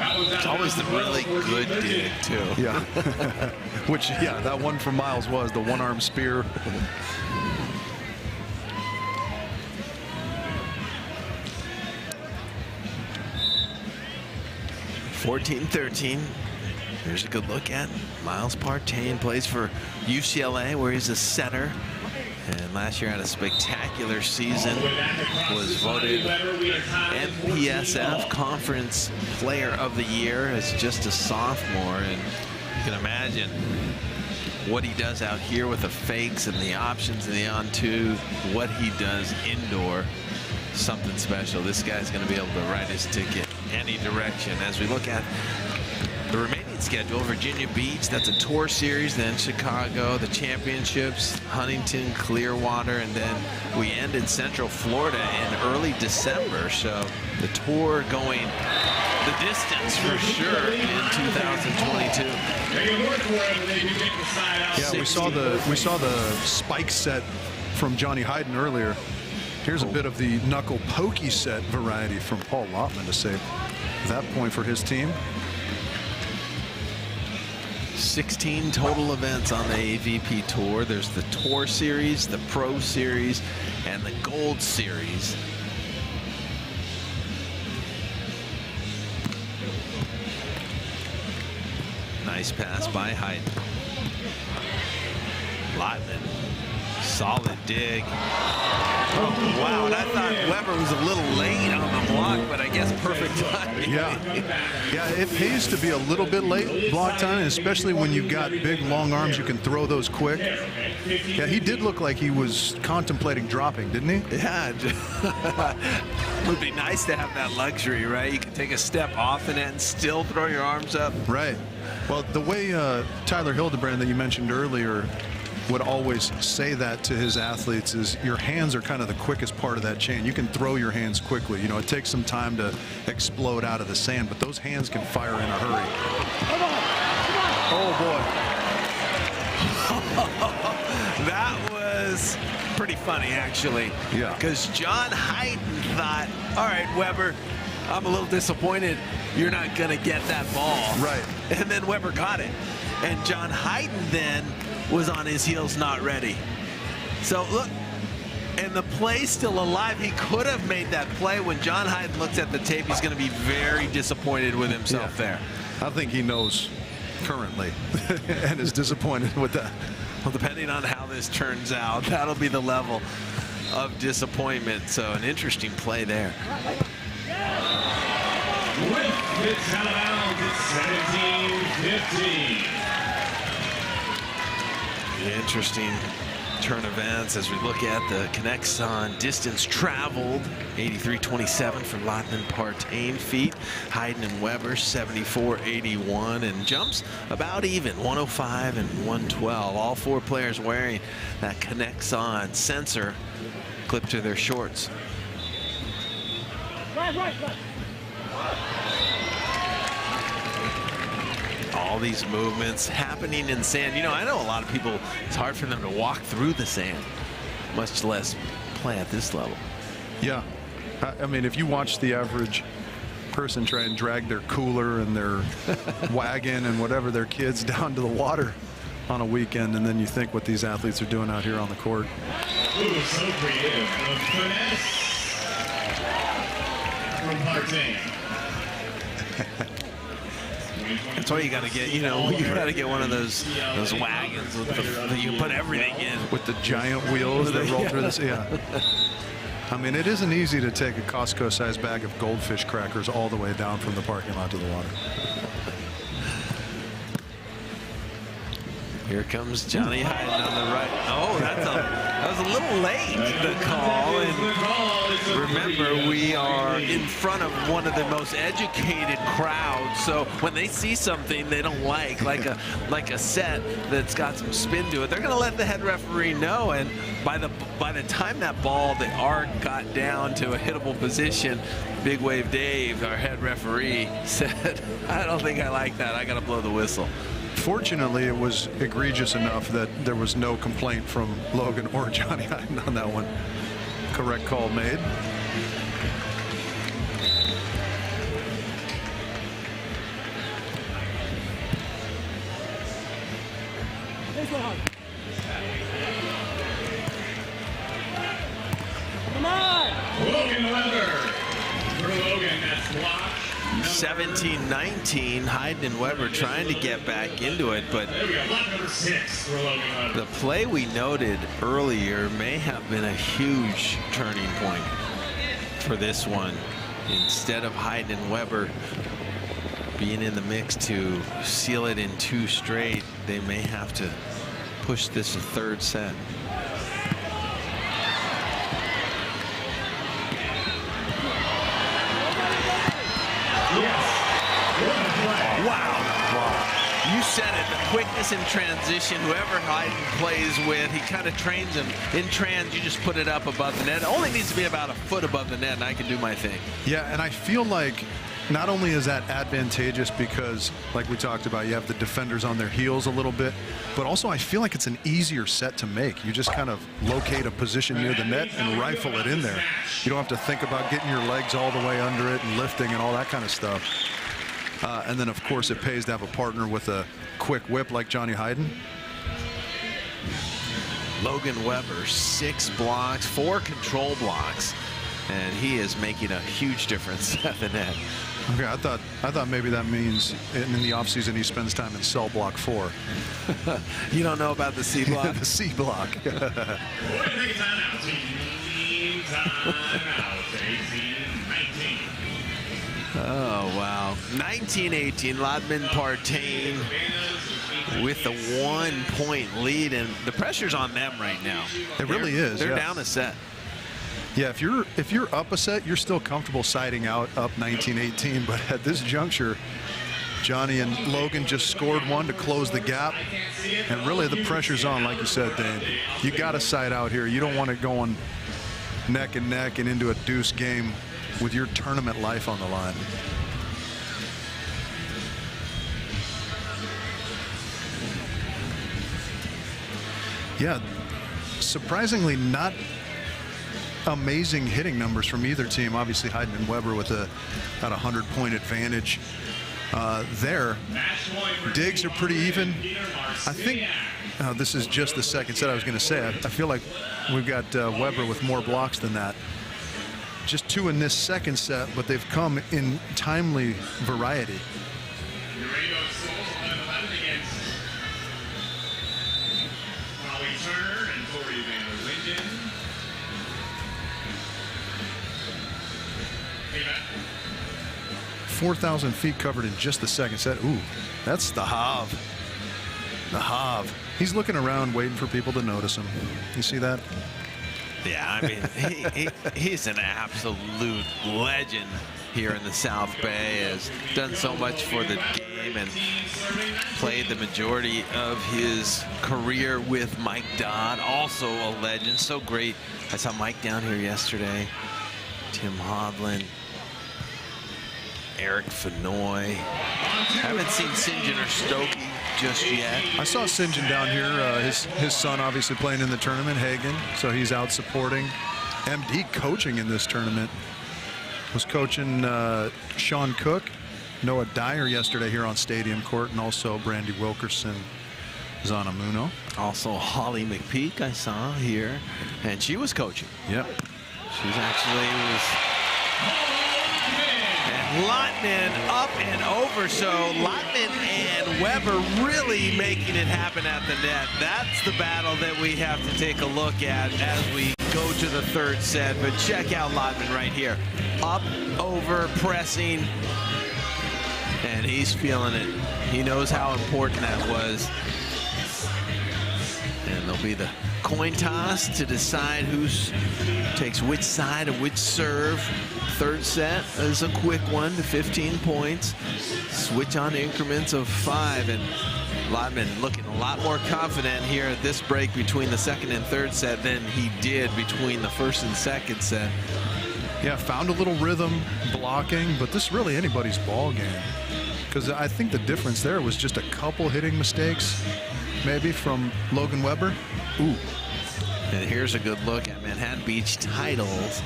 It's always the really good dig too. Yeah. Which, yeah, that one from Miles was the one-arm spear. 14-13. Here's a good look at Miles Partain. Plays for UCLA, where he's a setter. And last year had a spectacular season. Was voted MPSF Conference Player of the Year as just a sophomore. And you can imagine what he does out here with the fakes and the options and the on-two. What he does indoor, something special. This guy's going to be able to ride his ticket any direction. As we look at the remaining schedule, Virginia Beach, that's a tour series, then Chicago, the championships, Huntington, Clearwater, and then we end in Central Florida in early December. So the tour going the distance for sure in 2022. Yeah, we saw the spike set from Johnny Hyden earlier. Here's a bit of the knuckle pokey set variety from Paul Lotman to save that point for his team. 16 total events on the AVP Tour. There's the Tour Series, the Pro Series, and the Gold Series. Nice pass by Hyden. Lotman, solid dig. Oh, wow, and I thought Weber was a little late on the block, but I guess perfect timing. Yeah, it pays to be a little bit late block time, especially when you've got big, long arms. You can throw those quick. Yeah, he did look like he was contemplating dropping, didn't he? Yeah, it would be nice to have that luxury, right? You can take a step off in it and still throw your arms up. Right. Well, the way Tyler Hildebrand that you mentioned earlier would always say that to his athletes is your hands are kind of the quickest part of that chain. You can throw your hands quickly. You know, it takes some time to explode out of the sand, but those hands can fire in a hurry. Oh, boy. That was pretty funny, actually. Yeah. Because John Hyden thought, all right, Weber, I'm a little disappointed you're not going to get that ball. Right. And then Weber got it. And John Hyden then was on his heels, not ready. So look, and the play's still alive. He could have made that play. When John Hyden looks at the tape, he's going to be very disappointed with himself there. I think he knows currently and is disappointed with that. Well, depending on how this turns out, that'll be the level of disappointment. So an interesting play there. It's out of bounds. It's 17-15. Interesting turn events as we look at the connects on distance traveled. 83.27 for Lotman Partain feet. Hyden and Weber 74.81, and jumps about even 105 and 112. All four players wearing that connects on sensor clipped to their shorts. Right. All these movements happening in sand. You know, I know a lot of people, it's hard for them to walk through the sand, much less play at this level. Yeah. I mean, if you watch the average person try and drag their cooler and their wagon and whatever, their kids down to the water on a weekend, and then you think what these athletes are doing out here on the court. Ooh, so creative. The finesse from Partain. That's why you got to get, you know, you got to get one of those wagons with the, you put everything in. With the giant wheels that roll through this. Yeah. I mean, it isn't easy to take a Costco-sized bag of goldfish crackers all the way down from the parking lot to the water. Here comes Johnny Hyden on the right. Oh, that was a little late, the call. And remember, we are in front of one of the most educated crowds, so when they see something they don't like a set that's got some spin to it, they're going to let the head referee know. And by the time that ball, the arc got down to a hittable position, Big Wave Dave, our head referee, said, I don't think I like that. I got to blow the whistle. Fortunately, it was egregious enough that there was no complaint from Logan or Johnny Hyden on that one. Correct call made. Come on! Logan Weber. For Logan, that's blocked. 17-19, Hyden and Weber trying to get back into it, but the play we noted earlier may have been a huge turning point for this one. Instead of Hyden and Weber being in the mix to seal it in 2 straight, they may have to push this a third set. Wow. You said it, the quickness in transition, whoever Hyden plays with, he kind of trains him. In trans, you just put it up above the net. It only needs to be about a foot above the net, and I can do my thing. Yeah, and I feel like not only is that advantageous because, like we talked about, you have the defenders on their heels a little bit, but also I feel like it's an easier set to make. You just kind of locate a position near the net and rifle it in there. You don't have to think about getting your legs all the way under it and lifting and all that kind of stuff. And then, of course, it pays to have a partner with a quick whip like Johnny Hyden. Logan Weber, 6 blocks, 4 control blocks, and he is making a huge difference at the net. Okay, I thought maybe that means in the offseason he spends time in cell block 4. You don't know about the C block? The C block. Oh, wow. 19-18, Lotman Partain with the 1-point lead, and the pressure's on them right now. It really is. They're yeah. down a set. Yeah, if you're up a set, you're still comfortable siding out up 19-18, but at this juncture, Johnny and Logan just scored one to close the gap, and really the pressure's on, like you said, Dave. You got to side out here. You don't want it going neck and neck and into a deuce game with your tournament life on the line. Yeah, surprisingly not amazing hitting numbers from either team. Obviously Hyden and Weber with about 100-point advantage there. Digs are pretty even. I think this is just the second set. I was going to say, I feel like we've got Weber with more blocks than that. Just 2 in this second set, but they've come in timely variety. Turner and Tori Van Linden. 4,000 feet covered in just the second set. Ooh, that's the Hav. The Hav. He's looking around, waiting for people to notice him. You see that? Yeah, I mean, he's an absolute legend here in the South Bay. Has done so much for the game and played the majority of his career with Mike Dodd, also a legend. So great. I saw Mike down here yesterday. Tim Hodlin, Eric Fenoy. Haven't seen St. John or Stokey just yet. I saw St. John down here. His son obviously playing in the tournament, Hagen, so he's out supporting. MD coaching in this tournament. Was coaching Sean Cook, Noah Dyer yesterday here on Stadium Court, and also Brandy Wilkerson, Zana Muno. Also Holly McPeak I saw here, and she was coaching. Yep. She's actually and Lotman up and over. So Lotman and Weber really making it happen at the net. That's the battle that we have to take a look at as we go to the third set. But check out Lotman right here. Up, over, pressing, and he's feeling it. He knows how important that was. And there'll be the coin toss to decide who takes which side of which serve. Third set is a quick one to 15 points. Switch on increments of 5, and Lotman looking a lot more confident here at this break between the second and third set than he did between the first and second set. Yeah, found a little rhythm blocking, but this is really anybody's ball game. Because I think the difference there was just a couple hitting mistakes, maybe from Logan Weber. Ooh. And here's a good look at Manhattan Beach titles.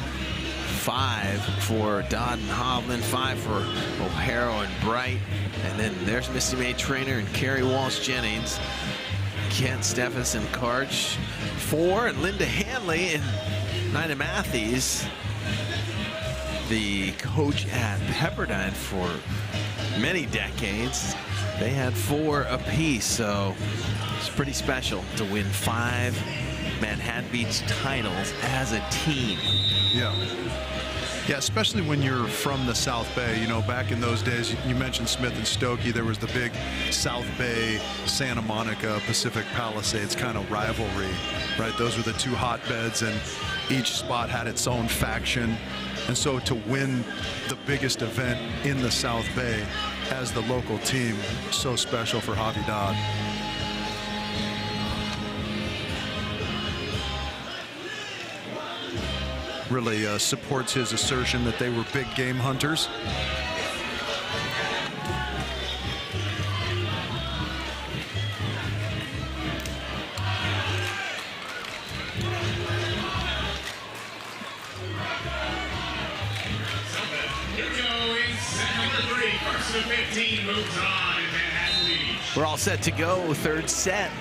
5 for Dodd and Hovland, 5 for O'Hara and Bright. And then there's Misty May Trainer and Carrie Walsh-Jennings. Kent Steffes and Karch. 4, and Linda Hanley and Nina Matthews, the coach at Pepperdine for many decades. They had 4 apiece, so it's pretty special to win 5 Manhattan Beach titles as a team. Yeah, especially when you're from the South Bay. You know, back in those days, you mentioned Smith and Stokey. There was the big South Bay, Santa Monica, Pacific Palisades kind of rivalry, right? Those were the 2 hotbeds, and each spot had its own faction. And so to win the biggest event in the South Bay as the local team, so special for Javi Dodd. Really supports his assertion that they were big game hunters. Here we go in set number 3. First of 15 moves on in Manhattan Beach. We're all set to go. Third set.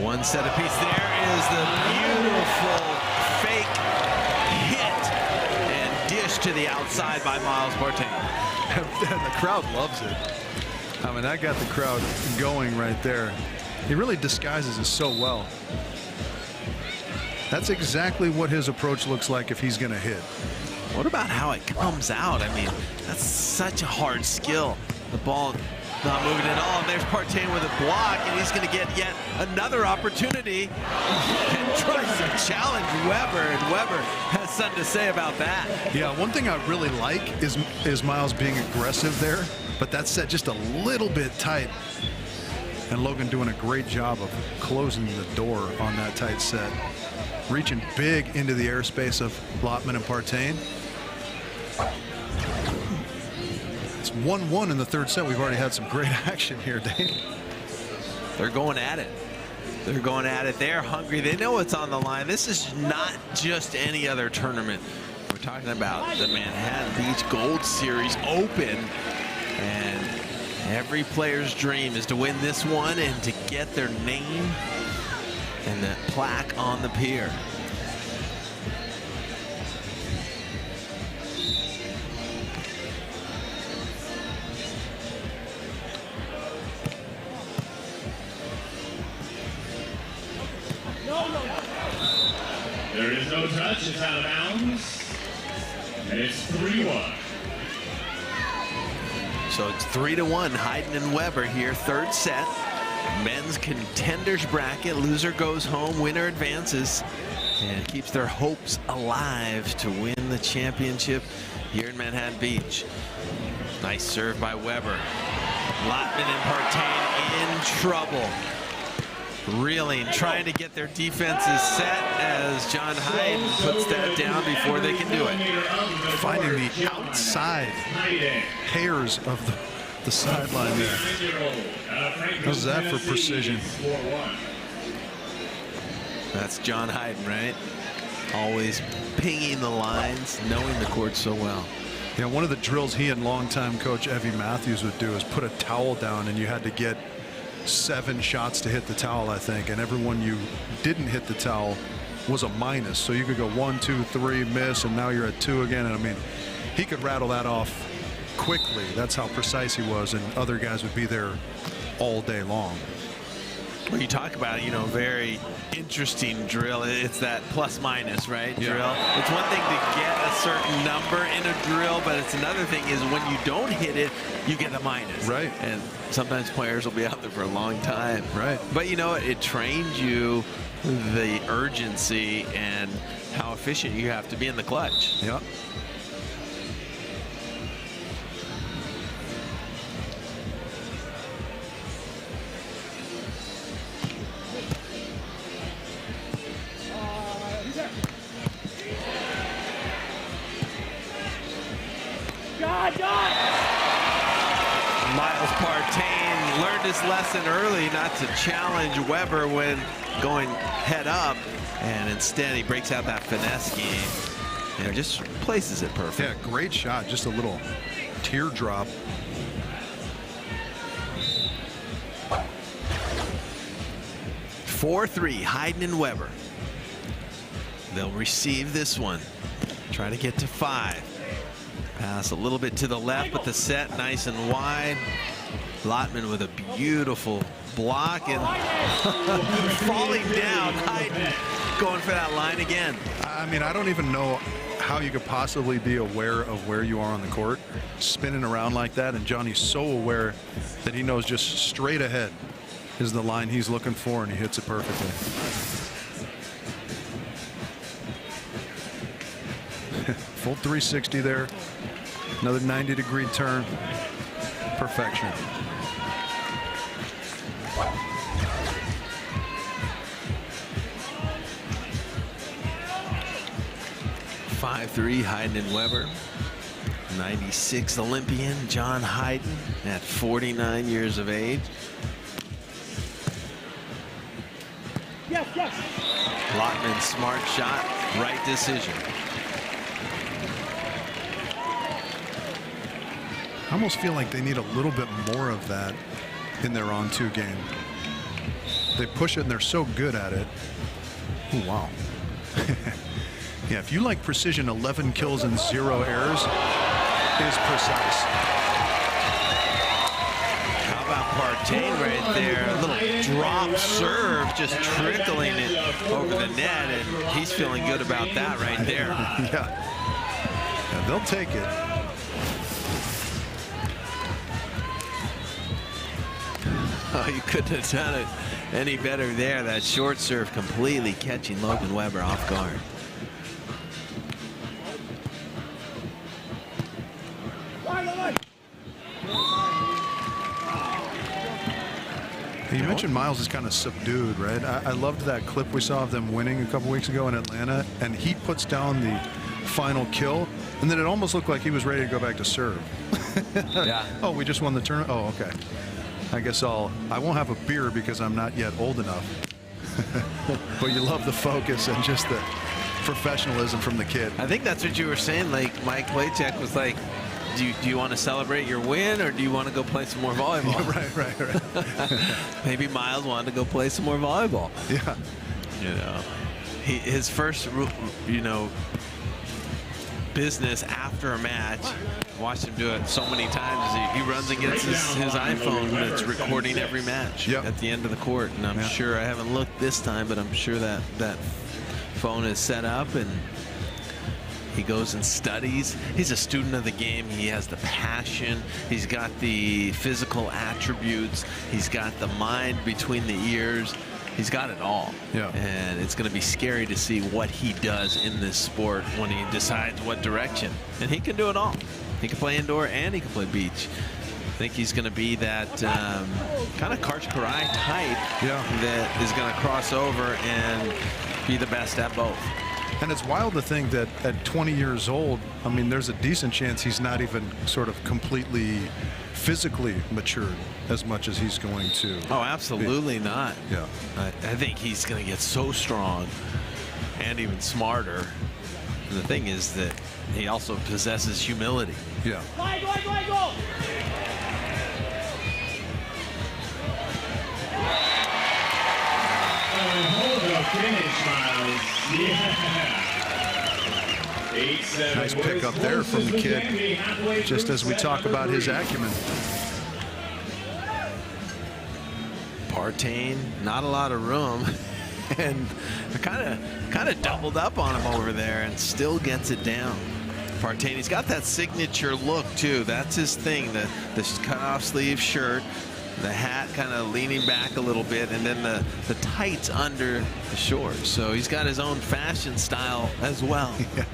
1 set apiece. There is the beautiful fake hit and dish to the outside by Miles Partain. And the crowd loves it. I mean, that got the crowd going right there. He really disguises it so well. That's exactly what his approach looks like if he's going to hit. What about how it comes out? I mean, that's such a hard skill. The ball not moving at all. And there's Partain with a block, and he's going to get yet another opportunity and tries to challenge Weber, and Weber has something to say about that. Yeah, one thing I really like is Miles being aggressive there, but that set just a little bit tight. And Logan doing a great job of closing the door on that tight set. Reaching big into the airspace of Lotman and Partain. It's 1-1 in the third set. We've already had some great action here, Dave. They're going at it. They're going at it. They're hungry. They know what's on the line. This is not just any other tournament. We're talking about the Manhattan Beach Gold Series Open. And every player's dream is to win this one and to get their name and that plaque on the pier. There is no touch. It's out of bounds. And it's 3-1. So it's 3-1. Hyden and Weber here. Third set. Men's Contenders Bracket. Loser goes home. Winner advances and keeps their hopes alive to win the championship here in Manhattan Beach. Nice serve by Weber. Lotman and Partain in trouble. Reeling, trying to get their defenses set as John Hyden puts that down before they can do it. Finding the outside hairs of the sideline there. How's that for precision? That's John Hyden, right? Always pinging the lines, knowing the court so well. Yeah, one of the drills he and longtime coach Evie Matthews would do is put a towel down, and you had to get 7 shots to hit the towel, I think, and everyone you didn't hit the towel was a minus. So you could go 1, 2, 3, miss, and now you're at 2 again. And I mean, he could rattle that off quickly. That's how precise he was, and other guys would be there all day long. When you talk about, you know, very interesting drill, it's that plus minus, right? Drill. It's one thing to get a certain number in a drill, but it's another thing is when you don't hit it, you get a minus. Right. And sometimes players will be out there for a long time. Right. But you know, it trains you the urgency and how efficient you have to be in the clutch. Yep. Miles Partain learned his lesson early not to challenge Weber when going head up, and instead he breaks out that finesse game and just places it perfect. Yeah, great shot. Just a little teardrop. (4-3) Hyden and Weber. They'll receive this one. Try to get to 5. Pass a little bit to the left, but the set nice and wide. Lotman with a beautiful block and falling down. Hyden going for that line again. I mean, I don't even know how you could possibly be aware of where you are on the court, spinning around like that. And Johnny's so aware that he knows just straight ahead is the line he's looking for, and he hits it perfectly. Full 360 there. Another 90-degree turn. Perfection. (5-3) Hyden and Weber. 96 Olympian John Hyden at 49 years of age. Lotman, smart shot, right decision. I almost feel like they need a little bit more of that in their on-2 game. They push it and they're so good at it. Ooh, wow. Yeah, if you like precision, 11 kills and 0 errors is precise. How about Partain right there? A little drop serve, just trickling it over the net, and he's feeling good about that right there. Yeah, they'll take it. Oh, you couldn't have done it any better there. That short serve completely catching Logan Weber off guard. You mentioned Miles is kind of subdued, right? I loved that clip we saw of them winning a couple weeks ago in Atlanta, and he puts down the final kill, and then it almost looked like he was ready to go back to serve. Yeah. Oh, we just won the tournament? Oh, okay. I guess I won't have a beer because I'm not yet old enough. But you love the focus and just the professionalism from the kid. I think that's what you were saying. Like Mike Playcheck was like, do you want to celebrate your win, or do you want to go play some more volleyball? Right. Maybe Miles wanted to go play some more volleyball. Yeah. You know, his first, you know, business after a match. Watched him do it so many times. He runs and gets his iPhone that's recording every match at the end of the court. And I'm sure, I haven't looked this time, but I'm sure that phone is set up, and he goes and studies. He's a student of the game. He has the passion. He's got the physical attributes. He's got the mind between the ears. He's got it all. Yeah. And it's going to be scary to see what he does in this sport when he decides what direction. And he can do it all. He can play indoor and he can play beach. I think he's going to be that kind of Karch Karai type that is going to cross over and be the best at both. And it's wild to think that at 20 years old, I mean, there's a decent chance he's not even sort of completely physically matured as much as he's going to. Oh, absolutely not. Yeah. I think he's going to get so strong and even smarter. And the thing is that he also possesses humility. Yeah. Go! Hold up, finish, Miles. Yeah. Nice pick up there from the kid, just as we talk about his acumen. Partain, not a lot of room, and kind of doubled up on him over there, and still gets it down. Partain, he's got that signature look too. That's his thing. The cut-off sleeve shirt, the hat kind of leaning back a little bit, and then the tights under the shorts. So he's got his own fashion style as well. Yeah.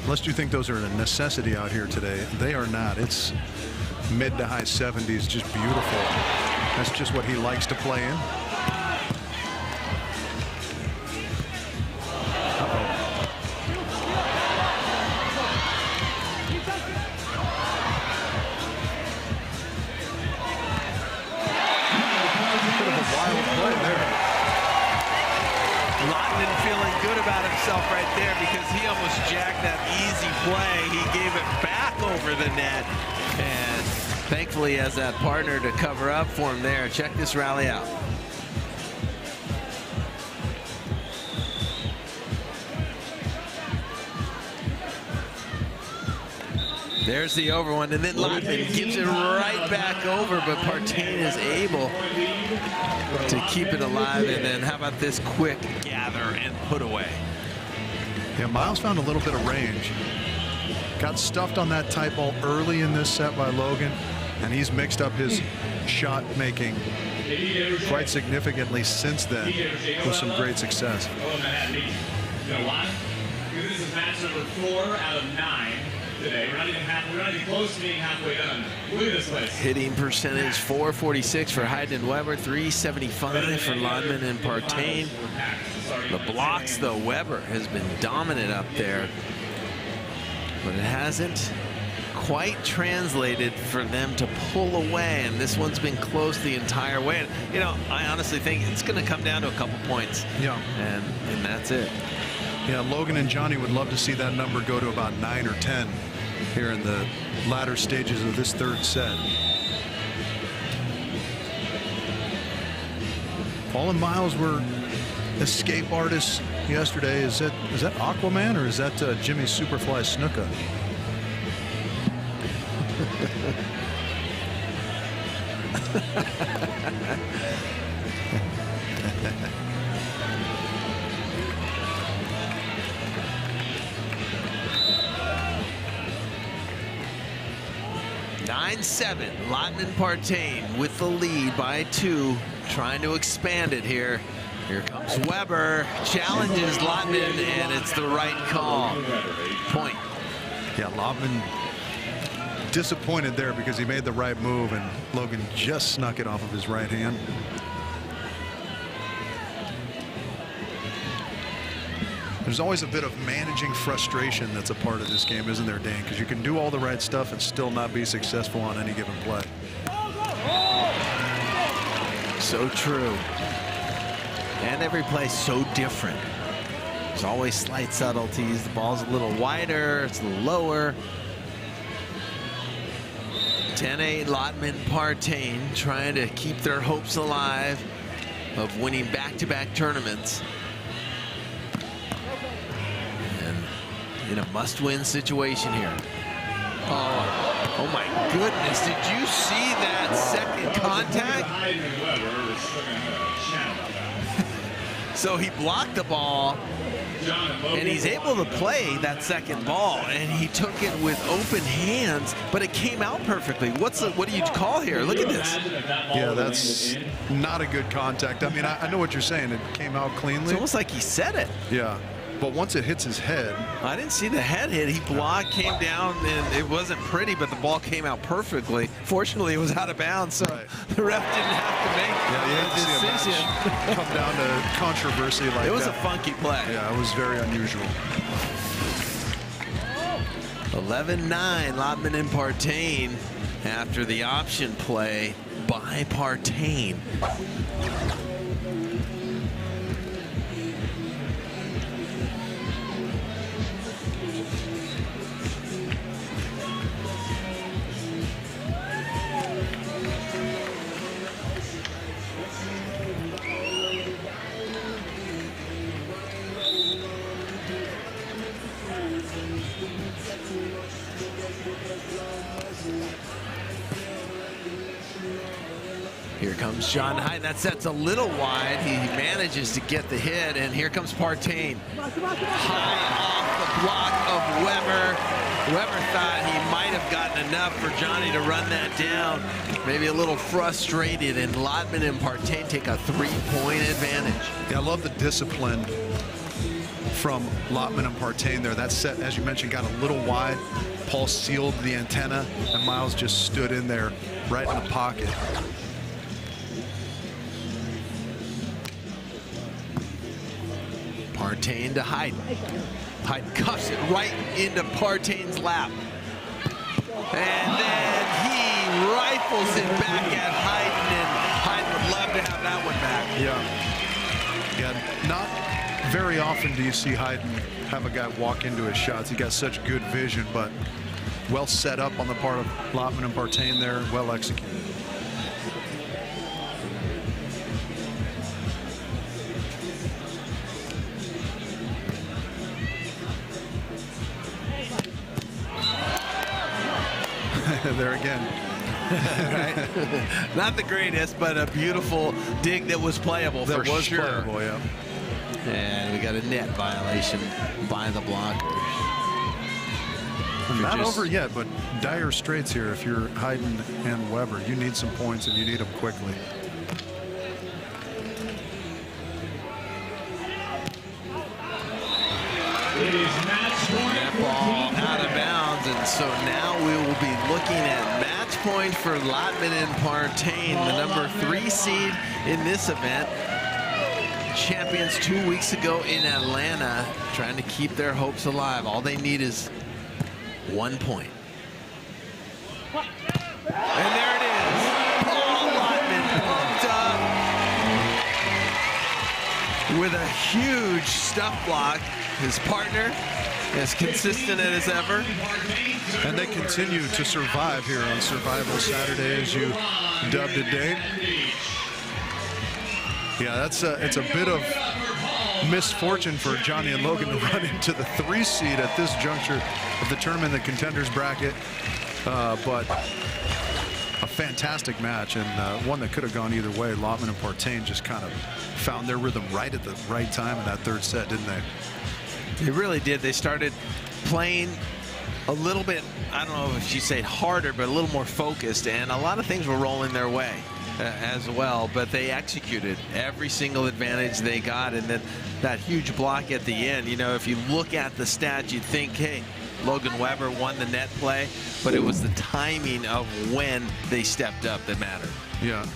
Unless you think those are a necessity out here today, they are not. It's mid to high 70s, just beautiful. That's just what he likes to play in. Right there, because he almost jacked that easy play. He gave it back over the net, and thankfully has that partner to cover up for him there. Check this rally out. There's the over one, and then Lotman gives it right back over, but Partain is able to keep it alive. And then how about this quick gather and put away? Yeah, Miles found a little bit of range. Got stuffed on that tight ball early in this set by Logan, and he's mixed up his shot making quite significantly since then with some great success. You know why? Because this is match number 4 out of 9 today. We're not even close to being halfway done. Look at this place. Hitting percentage 446 for Hyden and Weber, 375 for Lotman and Partain. The blocks, though, Weber has been dominant up there, but it hasn't quite translated for them to pull away, and this one's been close the entire way. And, you know, I honestly think it's going to come down to a couple points. Yeah. And that's it. Yeah, Logan and Johnny would love to see that number go to about 9 or 10 here in the latter stages of this third set. Paul and Miles were escape artists yesterday. Is that Aquaman, or is that Jimmy Superfly Snuka? Nine-7, Lotman Partain with the lead by 2, trying to expand it here. Here comes Weber, challenges Lotman, and it's the right call. Point. Yeah, Lotman disappointed there because he made the right move, and Logan just snuck it off of his right hand. There's always a bit of managing frustration that's a part of this game, isn't there, Dan? Because you can do all the right stuff and still not be successful on any given play. So true. And every play's so different. There's always slight subtleties. The ball's a little wider, it's a little lower. 10-8, Lotman Partain trying to keep their hopes alive of winning back-to-back tournaments. And in a must-win situation here. Oh my goodness, did you see that second contact? So he blocked the ball, and he's able to play that second ball, and he took it with open hands, but it came out perfectly. What do you call here? Look at this. Yeah, that's not a good contact. I mean, I know what you're saying. It came out cleanly. It's almost like he said it. Yeah. But once it hits his head. I didn't see the head hit. He blocked, came down, and it wasn't pretty, but the ball came out perfectly. Fortunately, it was out of bounds, so the ref didn't have to make a decision. Come down to controversy like that. It was a funky play. Yeah, it was very unusual. 11-9, Lotman and Partain after the option play by Partain. Here comes John Hyden. That set's a little wide. He manages to get the hit, and here comes Partain. High off the block of Weber. Weber thought he might have gotten enough for Johnny to run that down. Maybe a little frustrated, and Lotman and Partain take a 3-point advantage. Yeah, I love the discipline from Lotman and Partain there. That set, as you mentioned, got a little wide. Paul sealed the antenna, and Miles just stood in there right in the pocket. Partain to Hyden. Hyden cuffs it right into Partain's lap. And then he rifles it back at Hyden, and Hyden would love to have that one back. Yeah, not very often do you see Hyden have a guy walk into his shots. He got such good vision, but well set up on the part of Lotman and Partain there, well executed. There again. Right? Not the greatest, but a beautiful dig that was playable for sure. Playable, yeah. And we got a net violation by the blockers. Not over yet, but dire straits here. If you're Hyden and Weber, you need some points, and you need them quickly. That ball out of bounds, and so now we will be looking at match point for Lotman and Partain, the number 3 seed in this event. Champions 2 weeks ago in Atlanta, trying to keep their hopes alive. All they need is 1 point. And there it is. Paul Lotman pumped up with a huge stuff block. His partner as consistent as ever. And they continue to survive here on Survival Saturday, as you dubbed it, Dave. Yeah, it's a bit of misfortune for Johnny and Logan to run into the 3 seed at this juncture of the tournament, the Contenders Bracket. But a fantastic match, and one that could have gone either way. Lotman and Partain just kind of found their rhythm right at the right time in that 3rd set, didn't they? They really did. They started playing a little bit, I don't know if you say harder, but a little more focused, and a lot of things were rolling their way as well, but they executed every single advantage they got. And then that huge block at the end, you know, if you look at the stats, you'd think, hey, Logan Weber won the net play, but it was the timing of when they stepped up that mattered. Yeah.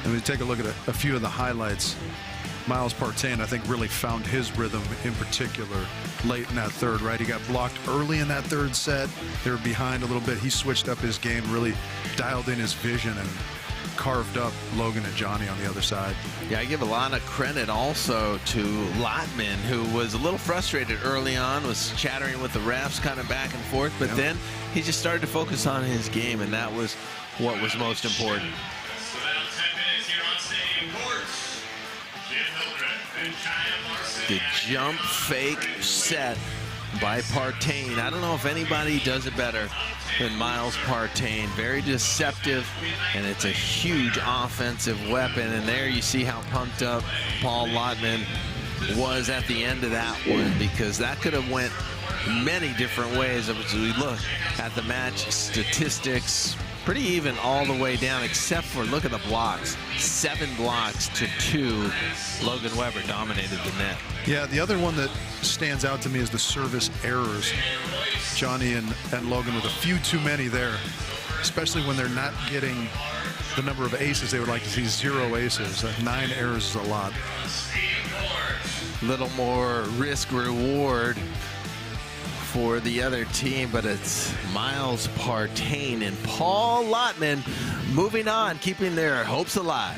And we take a look at a few of the highlights. Miles Partain, I think, really found his rhythm in particular late in that 3rd, right? He got blocked early in that 3rd set. They were behind a little bit. He switched up his game, really dialed in his vision, and carved up Logan and Johnny on the other side. Yeah, I give a lot of credit also to Lotman, who was a little frustrated early on, was chattering with the refs kind of back and forth, but then he just started to focus on his game, and that was what was most important. The jump fake set by Partain. I don't know if anybody does it better than Miles Partain. Very deceptive, and it's a huge offensive weapon. And there you see how pumped up Paul Lotman was at the end of that one, because that could have went many different ways. As we look at the match statistics, pretty even all the way down, except for, look at the blocks. 7 blocks to 2. Logan Weber dominated the net. Yeah, the other one that stands out to me is the service errors. Johnny and Logan with a few too many there, especially when they're not getting the number of aces they would like to see. 0 aces. 9 errors is a lot. Little more risk reward for the other team, but it's Miles Partain and Paul Lotman moving on, keeping their hopes alive.